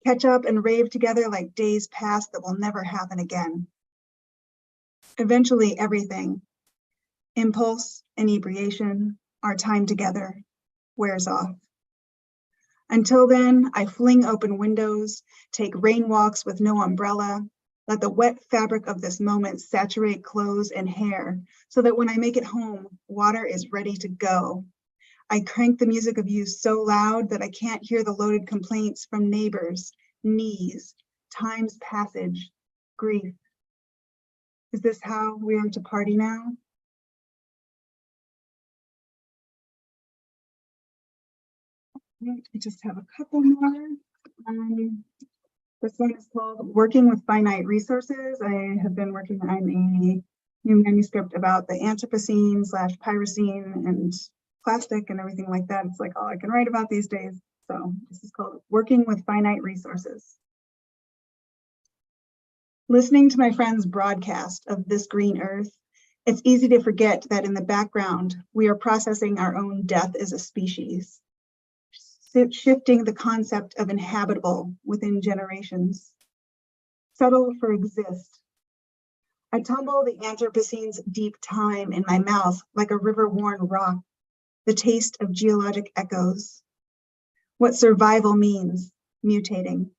catch up and rave together like days past that will never happen again. Eventually everything, impulse, inebriation, our time together, wears off. Until then, I fling open windows, take rain walks with no umbrella, let the wet fabric of this moment saturate clothes and hair so that when I make it home, water is ready to go. I crank the music of you so loud that I can't hear the loaded complaints from neighbors, knees, time's passage, grief. Is this how we are to party now? I just have a couple more. This one is called Working with Finite Resources. I have been working on a new manuscript about the Anthropocene / Pyrocene and plastic and everything like that. It's like all I can write about these days. So this is called Working with Finite Resources. Listening to my friend's broadcast of This Green Earth, it's easy to forget that in the background, we are processing our own death as a species, shifting the concept of inhabitable within generations. Settle for exist. I tumble the Anthropocene's deep time in my mouth like a river-worn rock, the taste of geologic echoes. What survival means, mutating.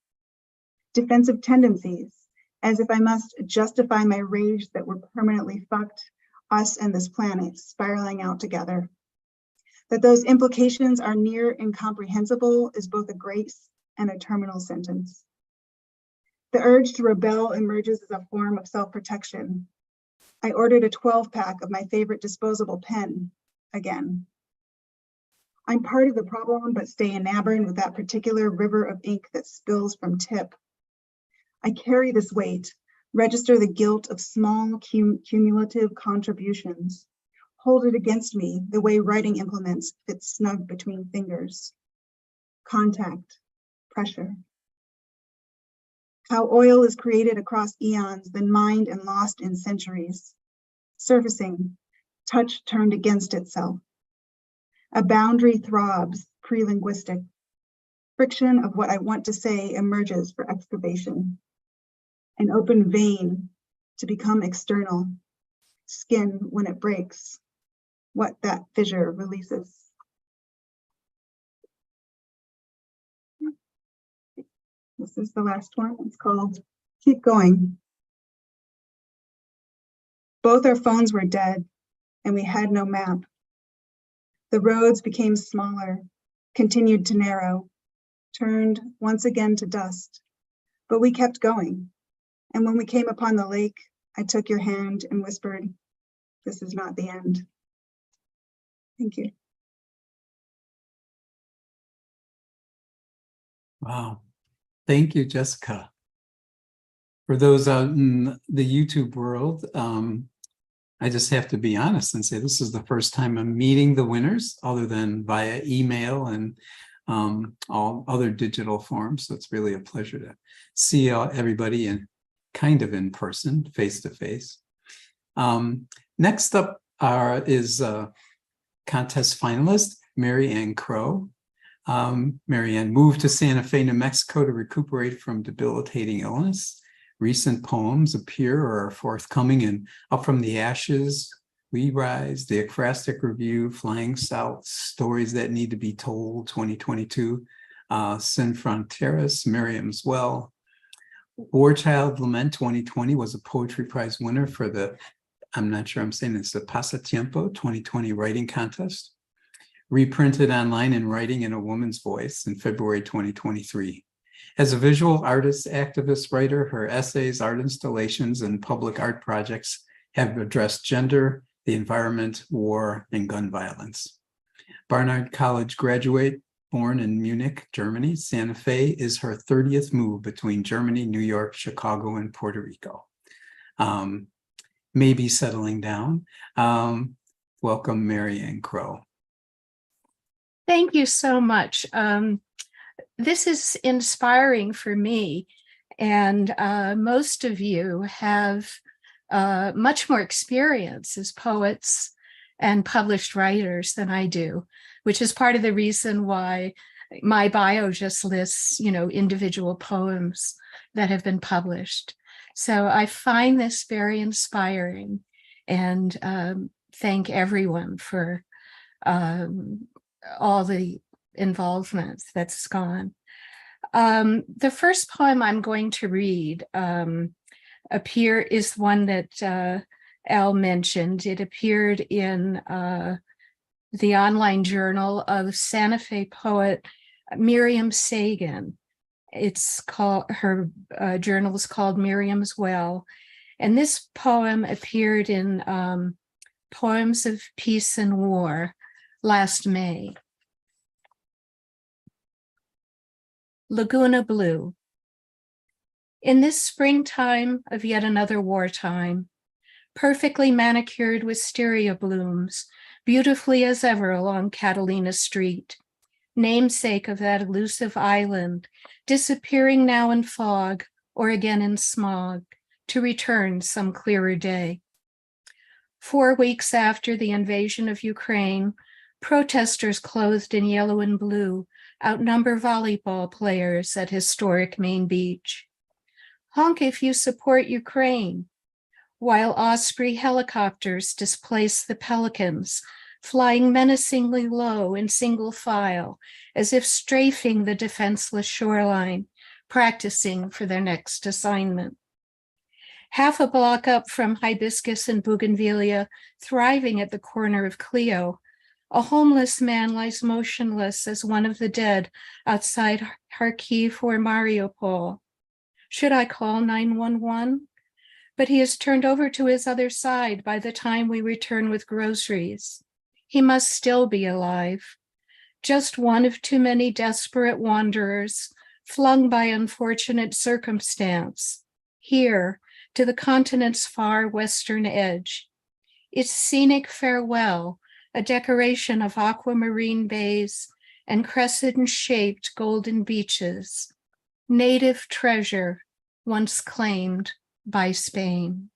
Defensive tendencies, as if I must justify my rage that we're permanently fucked, us and this planet spiraling out together. That those implications are near incomprehensible is both a grace and a terminal sentence. The urge to rebel emerges as a form of self-protection. I ordered a 12-pack of my favorite disposable pen again. I'm part of the problem, but stay enamored with that particular river of ink that spills from tip. I carry this weight, register the guilt of small cumulative contributions, hold it against me the way writing implements fit snug between fingers. Contact, pressure. How oil is created across eons, then mined and lost in centuries. Surfacing, touch turned against itself. A boundary throbs, pre-linguistic. Friction of what I want to say emerges for excavation. An open vein to become external. Skin when it breaks. What that fissure releases. This is the last one. It's called Keep Going. Both our phones were dead and we had no map. The roads became smaller, continued to narrow, turned once again to dust, but we kept going. And when we came upon the lake, I took your hand and whispered, "This is not the end." Thank you. Wow. Thank you, Jessica. For those out in the YouTube world, I just have to be honest and say this is the first time I'm meeting the winners other than via email and all other digital forms. So it's really a pleasure to see everybody kind of in person, face to face. Next up is contest finalist, Mary Ann Crowe. Mary Ann moved to Santa Fe, New Mexico to recuperate from debilitating illness. Recent poems appear or are forthcoming in Up From the Ashes, We Rise, The Ekphrastic Review, Flying South, Stories That Need to Be Told, 2022, Sin Fronteras, Miriam's Well. War Child Lament 2020 was a Poetry Prize winner for the, I'm not sure I'm saying it's the Pasatiempo 2020 writing contest. Reprinted online in Writing in a Woman's Voice in February 2023. As a visual artist, activist, writer, her essays, art installations, and public art projects have addressed gender, the environment, war, and gun violence. Barnard College graduate, born in Munich, Germany, Santa Fe is her 30th move between Germany, New York, Chicago, and Puerto Rico. Maybe settling down. Welcome, Mary Ann Crowe. Thank you so much. This is inspiring for me, and most of you have much more experience as poets and published writers than I do, which is part of the reason why my bio just lists, individual poems that have been published. So I find this very inspiring, and thank everyone for all the involvement that's gone. The first poem I'm going to read is one that Al mentioned. It appeared in the online journal of Santa Fe poet Miriam Sagan. It's called, her journal is called Miriam's Well, And this poem appeared in Poems of Peace and War last May. Laguna Blue. In this springtime of yet another wartime, perfectly manicured wisteria blooms, beautifully as ever along Catalina Street, namesake of that elusive island, disappearing now in fog or again in smog, to return some clearer day. 4 weeks after the invasion of Ukraine, protesters clothed in yellow and blue outnumber volleyball players at historic Main Beach. Honk if you support Ukraine, while Osprey helicopters displace the Pelicans, flying menacingly low in single file, as if strafing the defenseless shoreline, practicing for their next assignment. Half a block up from Hibiscus and Bougainvillea, thriving at the corner of Clio, a homeless man lies motionless as one of the dead outside Kharkiv or Mariupol. Should I call 911? But he is turned over to his other side by the time we return with groceries. He must still be alive. Just one of too many desperate wanderers flung by unfortunate circumstance, here to the continent's far western edge. Its scenic farewell, a decoration of aquamarine bays and crescent-shaped golden beaches, native treasure once claimed by Spain.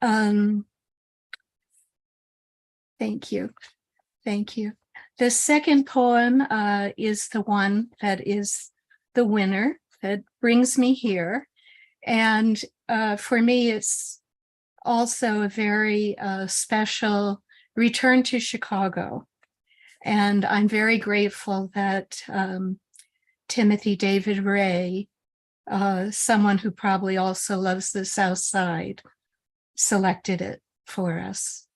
Thank you. Thank you. The second poem is the one that is the winner that brings me here. And for me, it's also a very special return to Chicago. And I'm very grateful that Timothy David Ray, someone who probably also loves the South Side, selected it for us.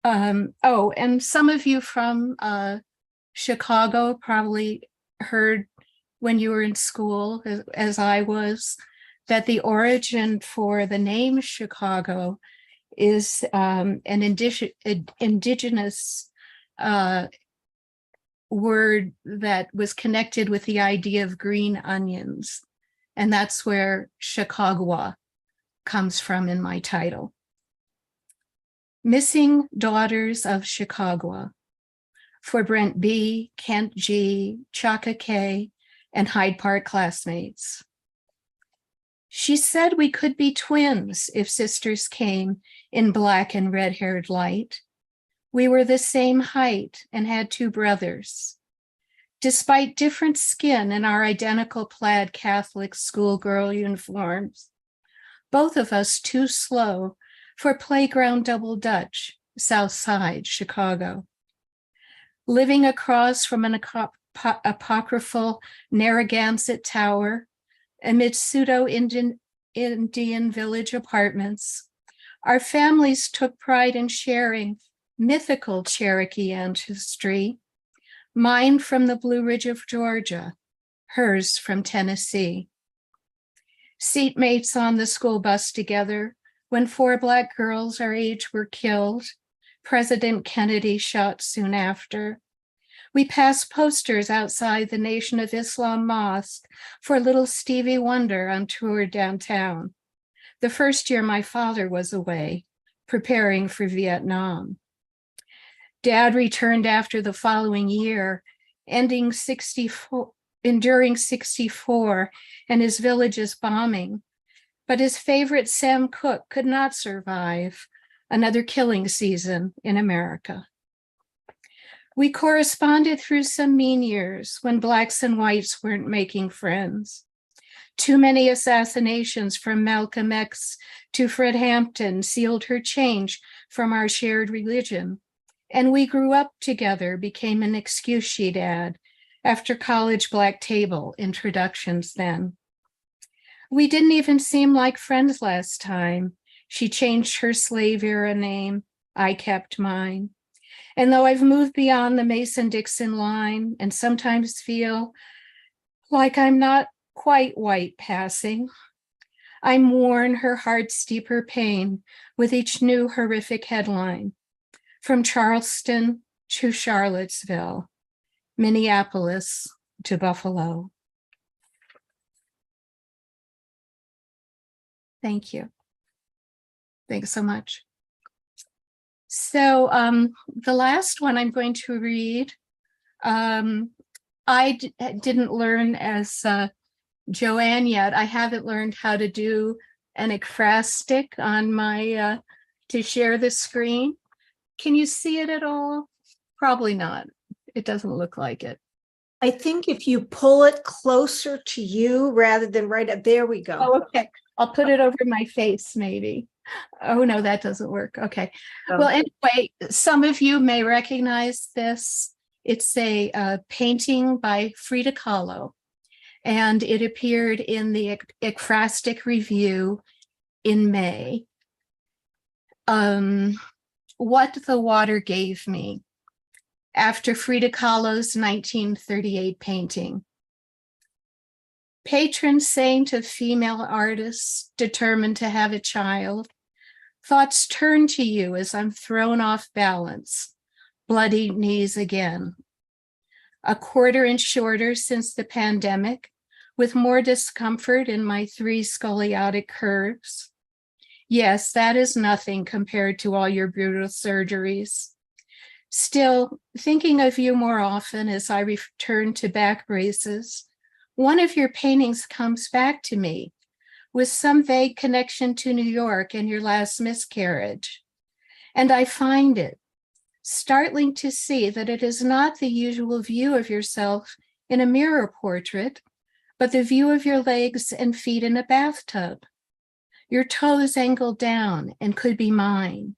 Oh, and some of you from Chicago probably heard when you were in school, as I was, that the origin for the name Chicago is an indigenous word that was connected with the idea of green onions. And that's where Chicago comes from in my title. Missing Daughters of Chicago, for Brent B., Kent G., Chaka K., and Hyde Park classmates. She said we could be twins if sisters came in black and red-haired light. We were the same height and had 2 brothers. Despite different skin and our identical plaid Catholic schoolgirl uniforms, both of us too slow for playground double Dutch, South Side, Chicago. Living across from an apocryphal Narragansett Tower amid pseudo-Indian village apartments, our families took pride in sharing mythical Cherokee ancestry, mine from the Blue Ridge of Georgia, hers from Tennessee. Seatmates on the school bus together when 4 Black girls our age were killed, President Kennedy shot soon after. We passed posters outside the Nation of Islam Mosque for little Stevie Wonder on tour downtown. The first year my father was away, preparing for Vietnam. Dad returned after the following year, enduring 64 and his village's bombing. But his favorite Sam Cooke could not survive another killing season in America. We corresponded through some mean years when Blacks and whites weren't making friends. Too many assassinations from Malcolm X to Fred Hampton sealed her change from our shared religion. And we grew up together, became an excuse she'd add after college Black table introductions then. We didn't even seem like friends last time. She changed her slave era name. I kept mine. And though I've moved beyond the Mason-Dixon line and sometimes feel like I'm not quite white passing. I mourn her heart's deeper pain with each new horrific headline, from Charleston to Charlottesville, Minneapolis to Buffalo. Thank you. Thanks so much. So the last one I'm going to read, I didn't learn as Joanne yet. I haven't learned how to do an ekphrastic on my, to share the screen. Can you see it at all? Probably not. It doesn't look like it. I think if you pull it closer to you rather than right up, there we go. Oh, okay. I'll put it over my face, maybe. Oh, no, that doesn't work. Okay. Oh. Well, anyway, some of you may recognize this. It's a painting by Frida Kahlo, and it appeared in the Ekphrastic Review in May. What the Water Gave Me, after Frida Kahlo's 1938 painting. Patron saint of female artists determined to have a child, thoughts turn to you as I'm thrown off balance, bloody knees again. A quarter inch shorter since the pandemic, with more discomfort in my 3 scoliotic curves. Yes, that is nothing compared to all your brutal surgeries. Still, thinking of you more often as I return to back braces, one of your paintings comes back to me with some vague connection to New York and your last miscarriage. And I find it startling to see that it is not the usual view of yourself in a mirror portrait, but the view of your legs and feet in a bathtub. Your toes angled down and could be mine.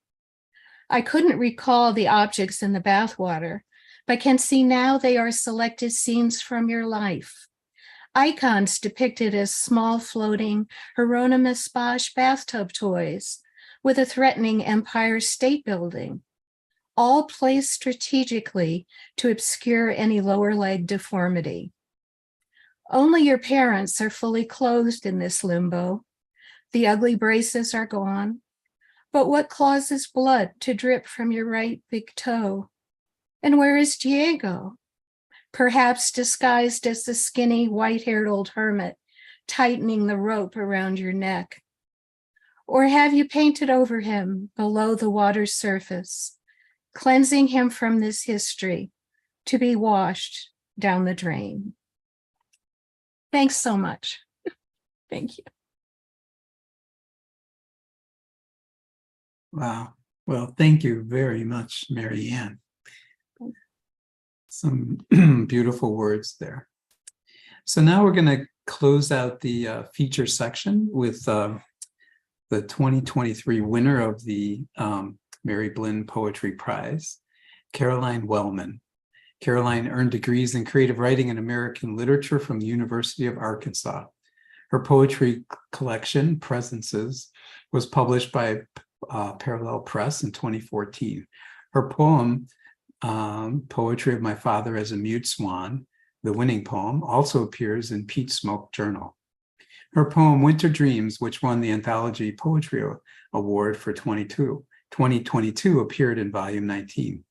I couldn't recall the objects in the bathwater, but can see now they are selected scenes from your life. Icons depicted as small floating Hieronymus Bosch bathtub toys with a threatening Empire State Building, all placed strategically to obscure any lower leg deformity. Only your parents are fully clothed in this limbo. The ugly braces are gone, but what causes blood to drip from your right big toe? And where is Diego? Perhaps disguised as the skinny, white-haired old hermit, tightening the rope around your neck. Or have you painted over him below the water's surface, cleansing him from this history to be washed down the drain? Thanks so much. Thank you. Wow. Well, thank you very much, Mary Ann. Some beautiful words there. So now we're going to close out the feature section with the 2023 winner of the Mary Blinn Poetry Prize, Caroline Wellman. Caroline earned degrees in creative writing and American literature from the University of Arkansas. Her poetry collection, Presences, was published by Parallel Press in 2014. Her poem, Poetry of My Father as a Mute Swan, the winning poem, also appears in Peach Smoke Journal. Her poem, Winter Dreams, which won the Anthology Poetry Award for 2022, appeared in volume 19.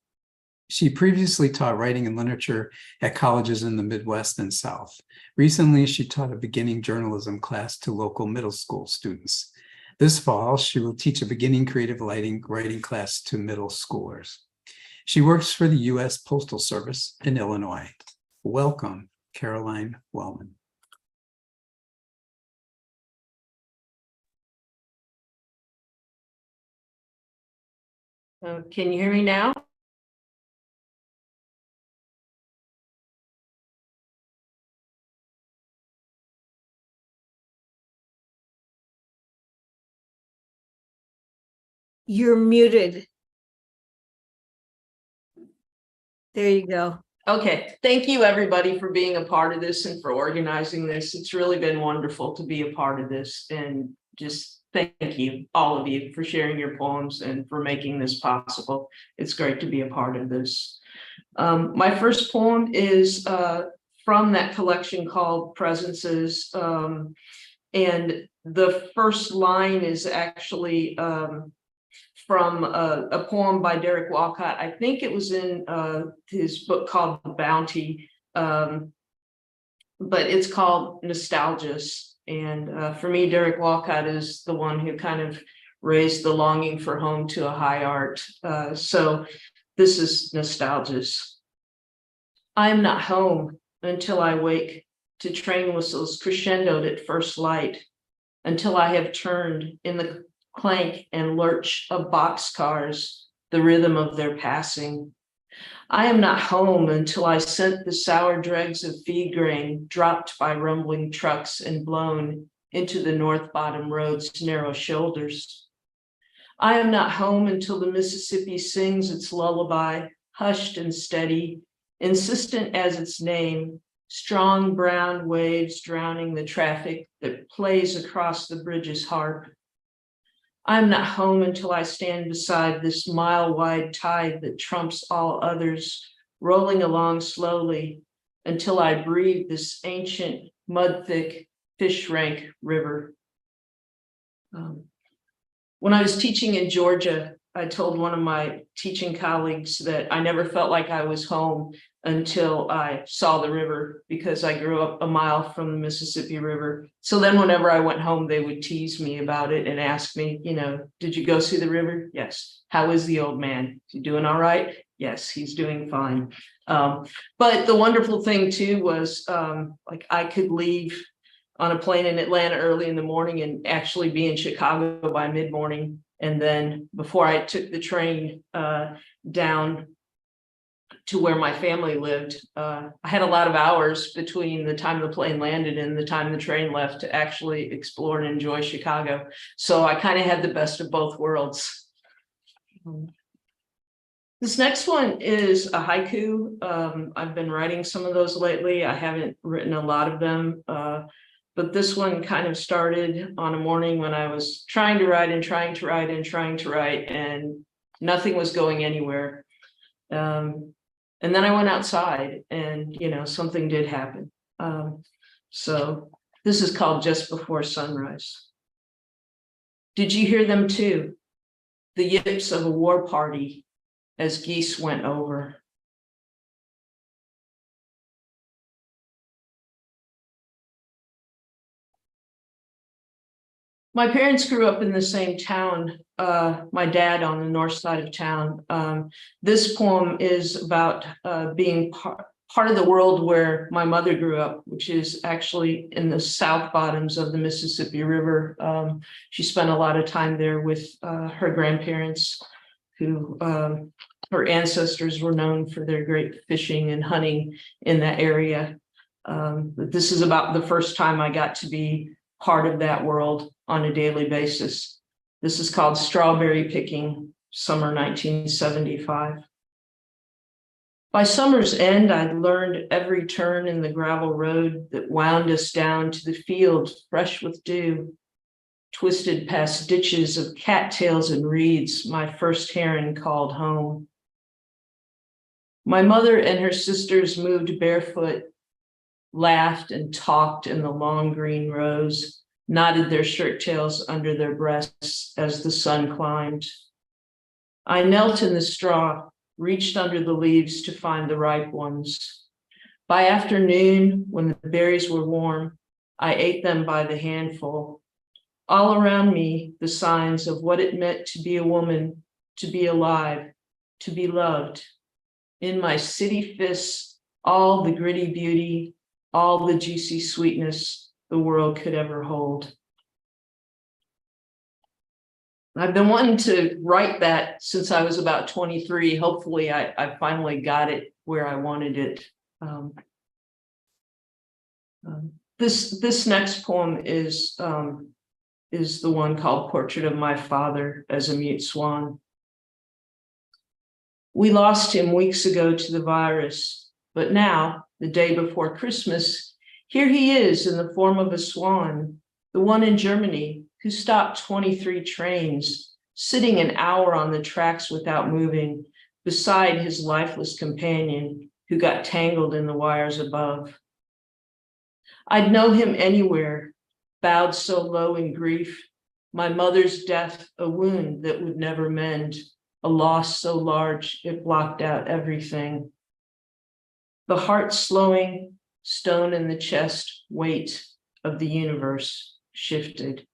She previously taught writing and literature at colleges in the Midwest and South. Recently, she taught a beginning journalism class to local middle school students. This fall, she will teach a beginning creative writing class to middle schoolers. She works for the U.S. Postal Service in Illinois. Welcome, Caroline Wellman. Can you hear me now? You're muted. There you go. Okay, thank you everybody for being a part of this and for organizing this. It's really been wonderful to be a part of this, and just thank you, all of you, for sharing your poems and for making this possible. It's great to be a part of this. My first poem is from that collection called Presences. And the first line is actually from a poem by Derek Walcott. I think it was in his book called The Bounty, but it's called Nostalgias. And for me, Derek Walcott is the one who kind of raised the longing for home to a high art. So this is Nostalgias. I am not home until I wake to train whistles crescendoed at first light, until I have turned in the clank and lurch of boxcars, the rhythm of their passing. I am not home until I scent the sour dregs of feed grain dropped by rumbling trucks and blown into the North Bottom Road's narrow shoulders. I am not home until the Mississippi sings its lullaby, hushed and steady, insistent as its name, strong brown waves drowning the traffic that plays across the bridge's harp. I am not home until I stand beside this mile-wide tide that trumps all others, rolling along slowly, until I breathe this ancient, mud-thick, fish-rank river. When I was teaching in Georgia, I told one of my teaching colleagues that I never felt like I was home until I saw the river, because I grew up a mile from the Mississippi River. So then whenever I went home, they would tease me about it and ask me, you know, did you go see the river? Yes. How is the old man? Is he doing all right? Yes, he's doing fine. But the wonderful thing too was like I could leave on a plane in Atlanta early in the morning and actually be in Chicago by mid-morning. And then before I took the train down to where my family lived, I had a lot of hours between the time the plane landed and the time the train left to actually explore and enjoy Chicago. So I kind of had the best of both worlds. This next one is a haiku. I've been writing some of those lately. I haven't written a lot of them, but this one kind of started on a morning when I was trying to write and trying to write and trying to write, and nothing was going anywhere. And then I went outside and, you know, something did happen. So this is called Just Before Sunrise. Did you hear them too? The yips of a war party as geese went over. My parents grew up in the same town, my dad on the north side of town. This poem is about being part of the world where my mother grew up, which is actually in the south bottoms of the Mississippi River. She spent a lot of time there with her grandparents, who her ancestors were known for their great fishing and hunting in that area. But this is about the first time I got to be part of that world on a daily basis. This is called Strawberry Picking, summer 1975. By summer's end, I'd learned every turn in the gravel road that wound us down to the field fresh with dew, twisted past ditches of cattails and reeds my first heron called home. My mother and her sisters moved barefoot, laughed and talked in the long green rows, nodded their shirt tails under their breasts as the sun climbed. I knelt in the straw, reached under the leaves to find the ripe ones. By afternoon, when the berries were warm, I ate them by the handful. All around me, the signs of what it meant to be a woman, to be alive, to be loved. In my city fists, all the gritty beauty, all the juicy sweetness the world could ever hold. I've been wanting to write that since I was about 23. Hopefully I finally got it where I wanted it. This next poem is the one called Portrait of My Father as a Mute Swan. We lost him weeks ago to the virus, but now, the day before Christmas, here he is in the form of a swan, the one in Germany who stopped 23 trains, sitting an hour on the tracks without moving, beside his lifeless companion who got tangled in the wires above. I'd know him anywhere, bowed so low in grief. My mother's death, a wound that would never mend, a loss so large it blocked out everything. The heart slowing, stone in the chest, weight of the universe shifted.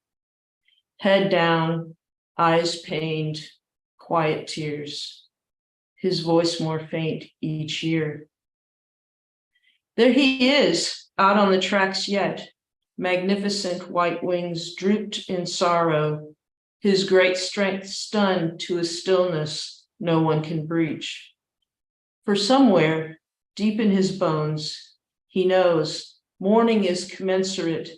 Head down, eyes pained, quiet tears. His voice more faint each year. There he is, out on the tracks yet. Magnificent white wings drooped in sorrow, his great strength stunned to a stillness no one can breach. For somewhere, deep in his bones, he knows mourning is commensurate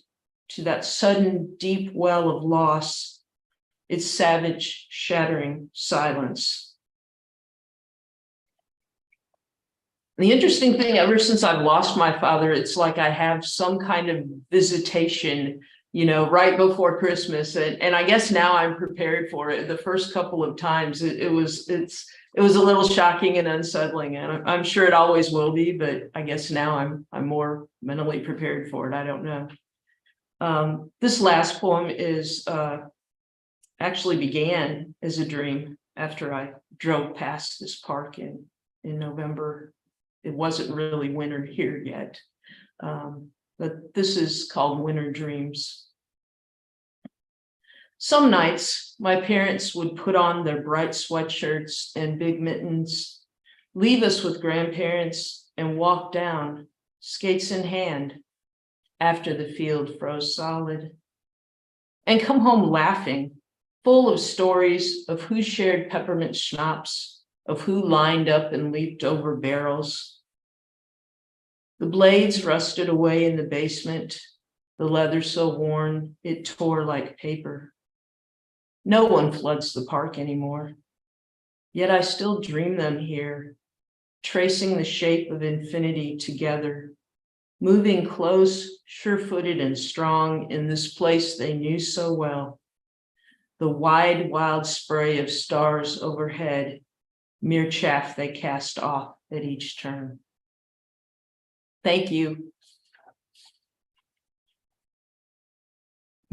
to that sudden deep well of loss, its savage, shattering silence. The interesting thing, ever since I've lost my father, it's like I have some kind of visitation, right before Christmas. And I guess now I'm prepared for it. The first couple of times it was a little shocking and unsettling, and I'm sure it always will be, but I guess now I'm more mentally prepared for it. I don't know. This last poem is actually began as a dream after I drove past this park in November. It wasn't really winter here yet, but this is called Winter Dreams. Some nights, my parents would put on their bright sweatshirts and big mittens, leave us with grandparents, and walk down, skates in hand, after the field froze solid, and come home laughing, full of stories of who shared peppermint schnapps, of who lined up and leaped over barrels. The blades rusted away in the basement, the leather so worn it tore like paper. No one floods the park anymore, yet I still dream them here, tracing the shape of infinity together, moving close, sure-footed and strong in this place they knew so well. The wide, wild spray of stars overhead, mere chaff they cast off at each turn. Thank you.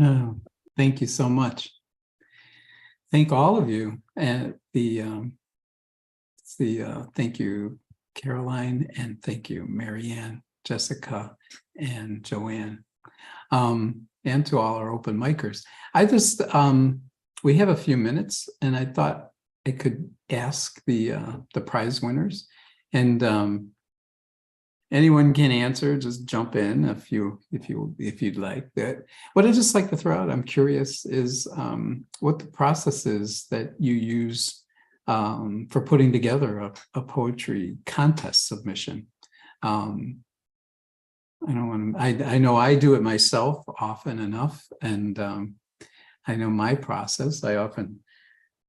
Oh, thank you so much. Thank all of you. And thank you, Caroline, and thank you, Mary Ann, Jesica, and Joanne, and to all our open micers. I just, we have a few minutes, and I thought I could ask the prize winners, and anyone can answer. Just jump in if you'd like. That what I just like to throw out, I'm curious, is what the process is that you use for putting together a poetry contest submission. I know I do it myself often enough, and I know my process. I often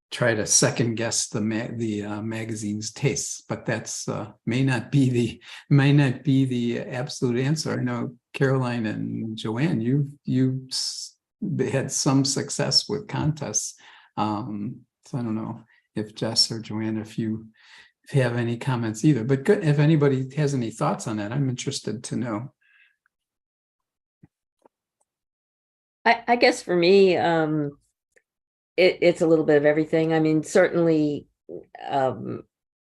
try to second guess the magazine's tastes, but that's may not be the absolute answer. I know Caroline and Joanne, you had some success with contests, so I don't know if Jess or Joanne, if you have any comments either. But good, if anybody has any thoughts on that, I'm interested to know. I guess for me, it's a little bit of everything. I mean, certainly, I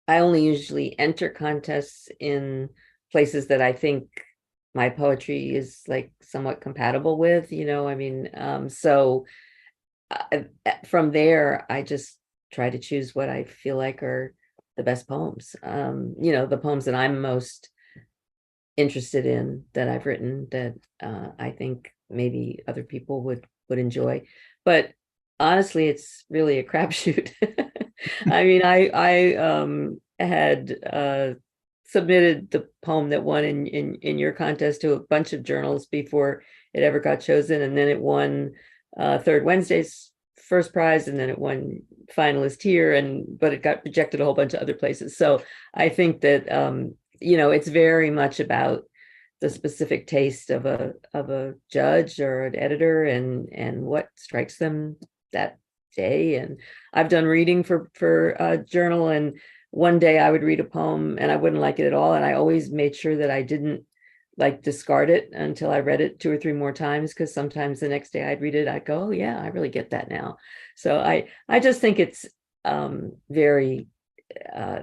only usually enter contests in places that I think my poetry is like somewhat compatible with, I mean, so from there, I just try to choose what I feel like are the best poems, the poems that I'm most interested in, that I've written, that I think maybe other people would enjoy. But honestly, it's really a crapshoot. I mean, I had submitted the poem that won in your contest to a bunch of journals before it ever got chosen, and then it won Third Wednesday's first prize, and then it won finalist here, but it got rejected a whole bunch of other places. So I think that it's very much about the specific taste of a judge or an editor and what strikes them that day. And I've done reading for a journal, and one day I would read a poem and I wouldn't like it at all, and I always made sure that I didn't like discard it until I read it 2 or 3 more times, because sometimes the next day I'd read it, I'd go, oh yeah, I really get that now. So I just think it's very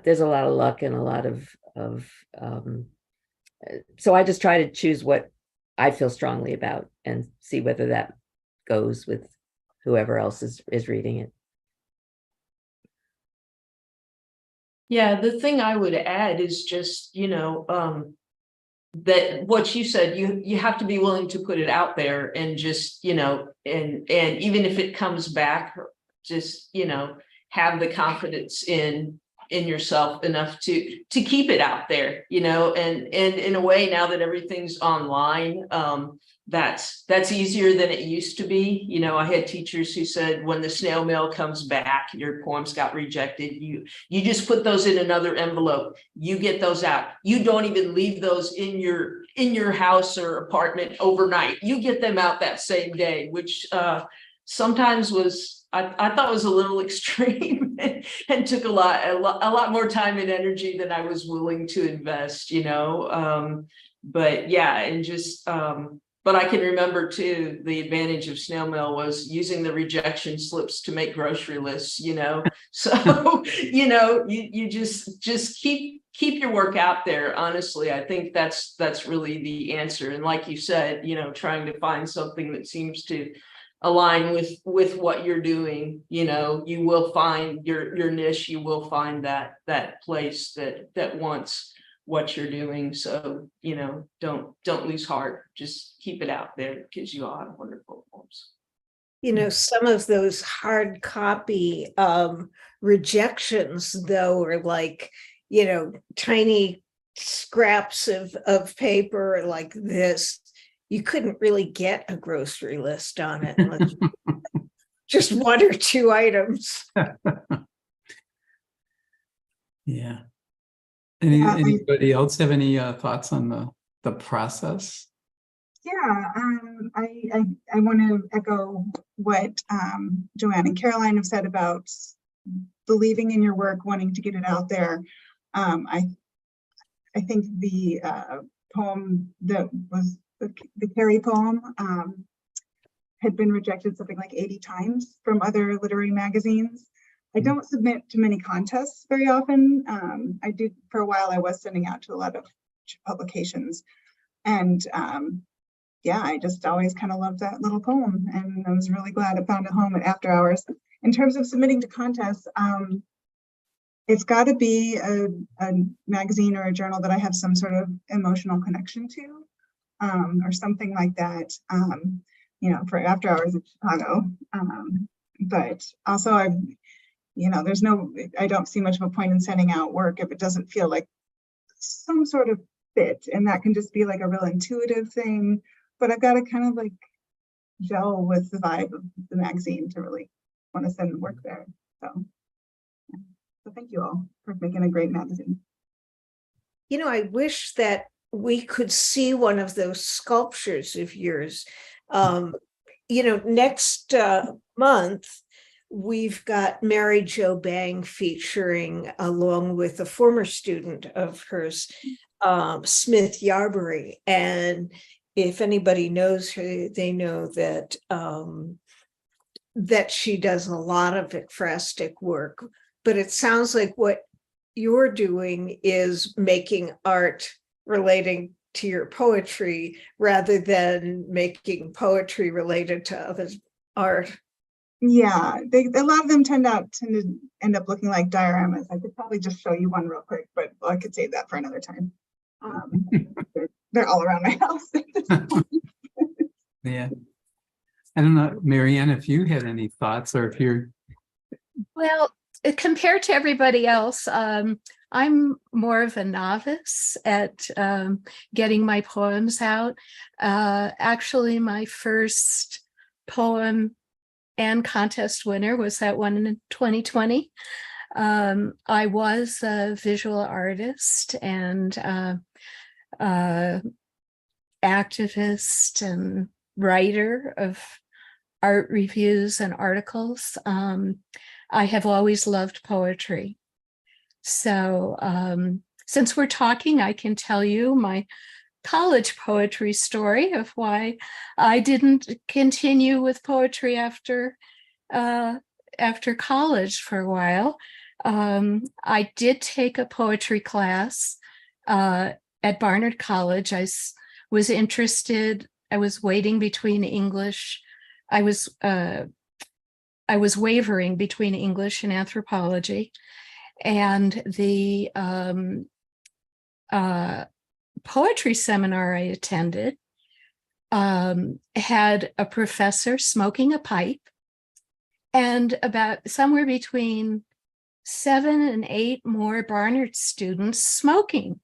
there's a lot of luck and a lot of so I just try to choose what I feel strongly about and see whether that goes with whoever else is reading it. Yeah, the thing I would add is just, that what you said, you have to be willing to put it out there and just, and even if it comes back, just, have the confidence in yourself enough to keep it out there, and in a way, now that everything's online, that's easier than it used to be. I had teachers who said, when the snail mail comes back, your poems got rejected, you just put those in another envelope, you get those out, you don't even leave those in your house or apartment overnight, you get them out that same day, which sometimes was I thought was a little extreme and took a lot more time and energy than I was willing to invest, but yeah, and just but I can remember too, the advantage of snail mail was using the rejection slips to make grocery lists, so you just keep your work out there. Honestly, I think that's really the answer. And like you said, trying to find something that seems to align with what you're doing, you will find your niche, you will find that place that wants what you're doing. So, don't lose heart, just keep it out there, because you all have wonderful poems. Some of those hard copy rejections, though, are like, tiny scraps of paper like this. You couldn't really get a grocery list on it unless just 1 or 2 items. Yeah. Anybody else have any thoughts on the process? Yeah, I want to echo what Joanne and Caroline have said about believing in your work, wanting to get it out there. I think the poem that was the Carrie poem had been rejected something like 80 times from other literary magazines. I don't submit to many contests very often. I did for a while. I was sending out to a lot of publications, and yeah, I just always kind of loved that little poem, and I was really glad it found a home at After Hours. In terms of submitting to contests, it's got to be a magazine or a journal that I have some sort of emotional connection to, or something like that. For After Hours in Chicago, but also I don't see much of a point in sending out work if it doesn't feel like some sort of fit, and that can just be like a real intuitive thing, but I've got to kind of like gel with the vibe of the magazine to really want to send the work there. So thank you all for making a great magazine. I wish that we could see one of those sculptures of yours. Next month, we've got Mary Jo Bang featuring, along with a former student of hers, Smith Yarbury. And if anybody knows her, they know that that she does a lot of ekphrastic work. But it sounds like what you're doing is making art relating to your poetry rather than making poetry related to others' art. Yeah, a lot of them tend to end up looking like dioramas. I could probably just show you one real quick, but I could save that for another time. They're all around my house. Yeah. I don't know, Mary Ann, if you had any thoughts, or if you're... Well, compared to everybody else, I'm more of a novice at getting my poems out. Actually, my first poem and contest winner was that one in 2020. I was a visual artist and activist and writer of art reviews and articles. I have always loved poetry. So since we're talking, I can tell you my college poetry story of why I didn't continue with poetry after college for a while. I did take a poetry class at Barnard College. Was interested. I was waiting between English. I was wavering between English and anthropology, and the poetry seminar I attended had a professor smoking a pipe, and about somewhere between 7 and 8 more Barnard students smoking.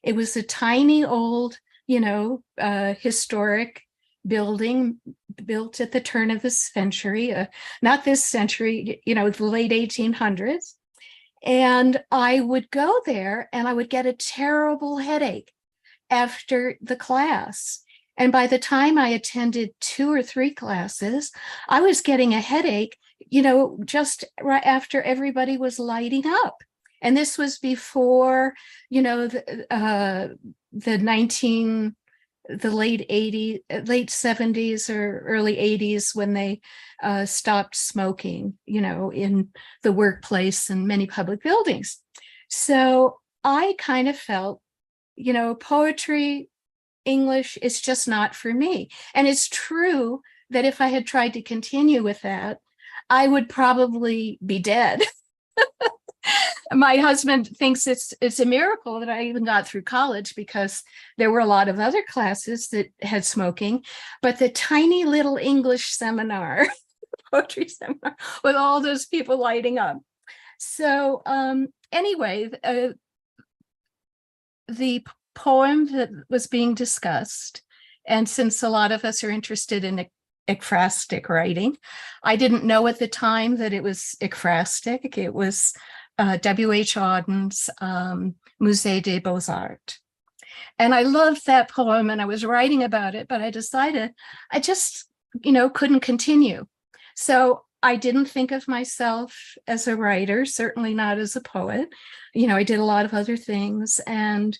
It was a tiny old, historic building built at the turn of the century, not this century, the late 1800s. And I would go there and I would get a terrible headache after the class. And by the time I attended 2 or 3 classes, I was getting a headache, just right after everybody was lighting up. And this was before, the late 70s or early 80s, when they stopped smoking, in the workplace and many public buildings. So I kind of felt, poetry, English is just not for me. And it's true that if I had tried to continue with that, I would probably be dead. My husband thinks it's a miracle that I even got through college, because there were a lot of other classes that had smoking, but the tiny little English seminar, poetry seminar, with all those people lighting up. So anyway, the poem that was being discussed, and since a lot of us are interested in ekphrastic writing, I didn't know at the time that it was ekphrastic. It was W.H. Auden's Musée des Beaux-Arts. And I loved that poem, and I was writing about it, but I decided I just, couldn't continue. So I didn't think of myself as a writer, certainly not as a poet. I did a lot of other things. And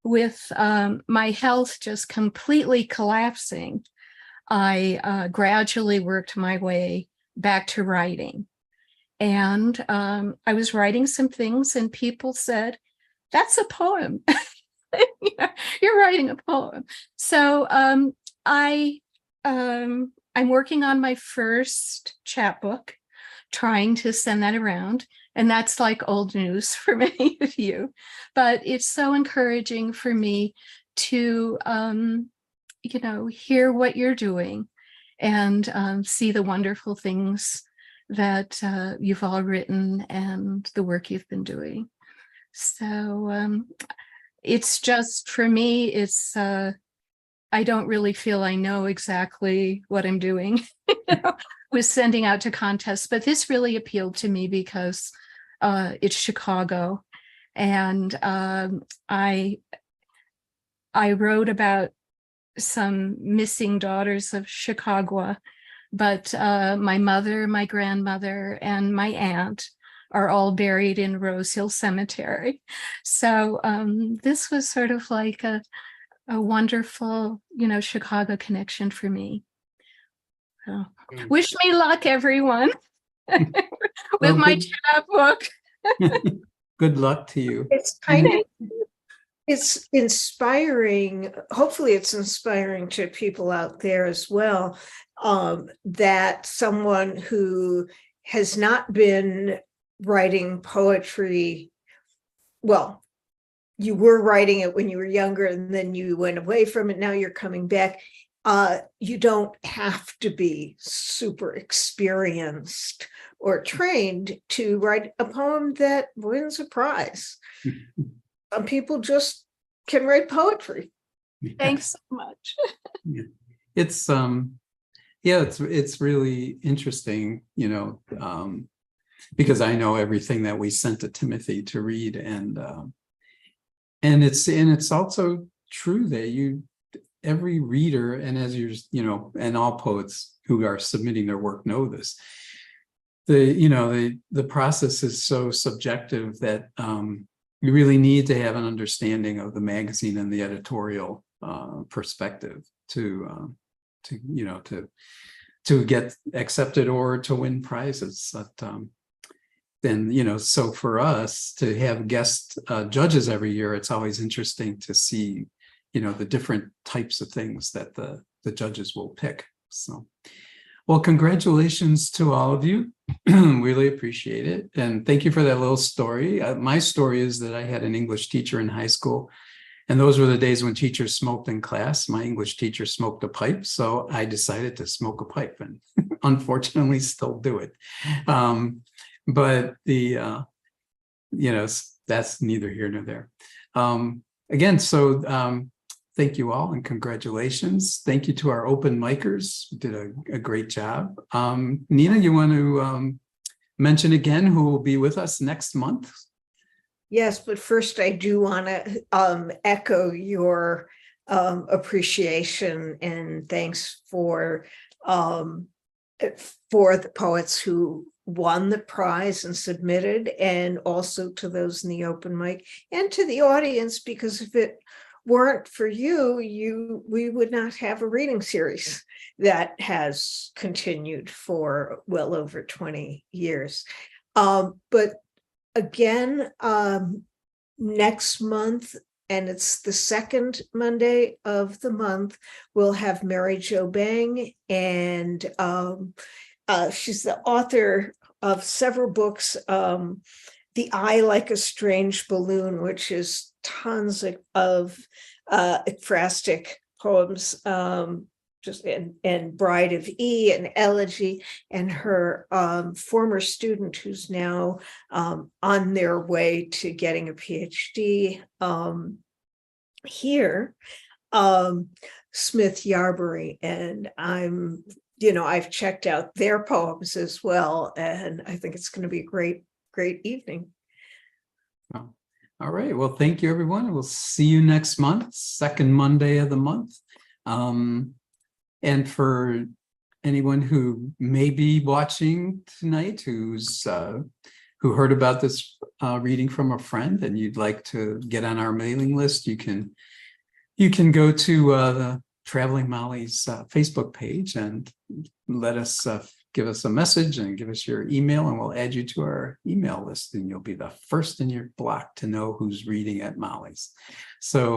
with my health just completely collapsing, I gradually worked my way back to writing. And I was writing some things, and people said, "That's a poem." You're writing a poem. So I'm working on my first chapbook, trying to send that around. And that's like old news for many of you. But it's so encouraging for me to, hear what you're doing and see the wonderful things that you've all written and the work you've been doing. So it's just, for me, it's, I don't really feel I know exactly what I'm doing with sending out to contests, but this really appealed to me because it's Chicago. And I wrote about some missing daughters of Chicago, but my mother, my grandmother, and my aunt are all buried in Rose Hill Cemetery. So this was sort of like a wonderful, Chicago connection for me. So, wish me luck, everyone, with my chapbook. Good luck to you. It's inspiring. Hopefully it's inspiring to people out there as well, that someone who has not been writing poetry, well, you were writing it when you were younger and then you went away from it. Now you're coming back. You don't have to be super experienced or trained to write a poem that wins a prize. Some people just can write poetry. Thanks so much. It's it's really interesting, because I know everything that we sent to Timothy to read, and it's also true that every reader, and as you're, and all poets who are submitting their work know this, the process is so subjective that you really need to have an understanding of the magazine and the editorial perspective to get accepted or to win prizes. Then, so for us to have guest judges every year, it's always interesting to see, the different types of things that the judges will pick. So, well, congratulations to all of you. Really appreciate it. And thank you for that little story. My story is that I had an English teacher in high school, and those were the days when teachers smoked in class. My English teacher smoked a pipe, so I decided to smoke a pipe, and unfortunately still do it. But that's neither here nor there. Again, so thank you all and congratulations. Thank you to our open micers, you did a great job. Nina, you want to mention again who will be with us next month? Yes, but first I do want to echo your appreciation and thanks for the poets who won the prize and submitted, and also to those in the open mic and to the audience, because if it weren't for you, we would not have a reading series that has continued for well over 20 years. But again, next month, and it's the second Monday of the month, we'll have Mary Jo Bang, and she's the author of several books, The Eye Like a Strange Balloon, which is tons of ekphrastic poems, and Bride of E and Elegy, and her former student who's now on their way to getting a PhD here, Smith Yarbury, and I've checked out their poems as well, and I think it's going to be a great evening. Oh, all right. Well, thank you, everyone. We'll see you next month, second Monday of the month. And for anyone who may be watching tonight, who heard about this reading from a friend, and you'd like to get on our mailing list, you can go to the Traveling Molly's Facebook page and give us a message and give us your email, and we'll add you to our email list, and you'll be the first in your block to know who's reading at Molly's. So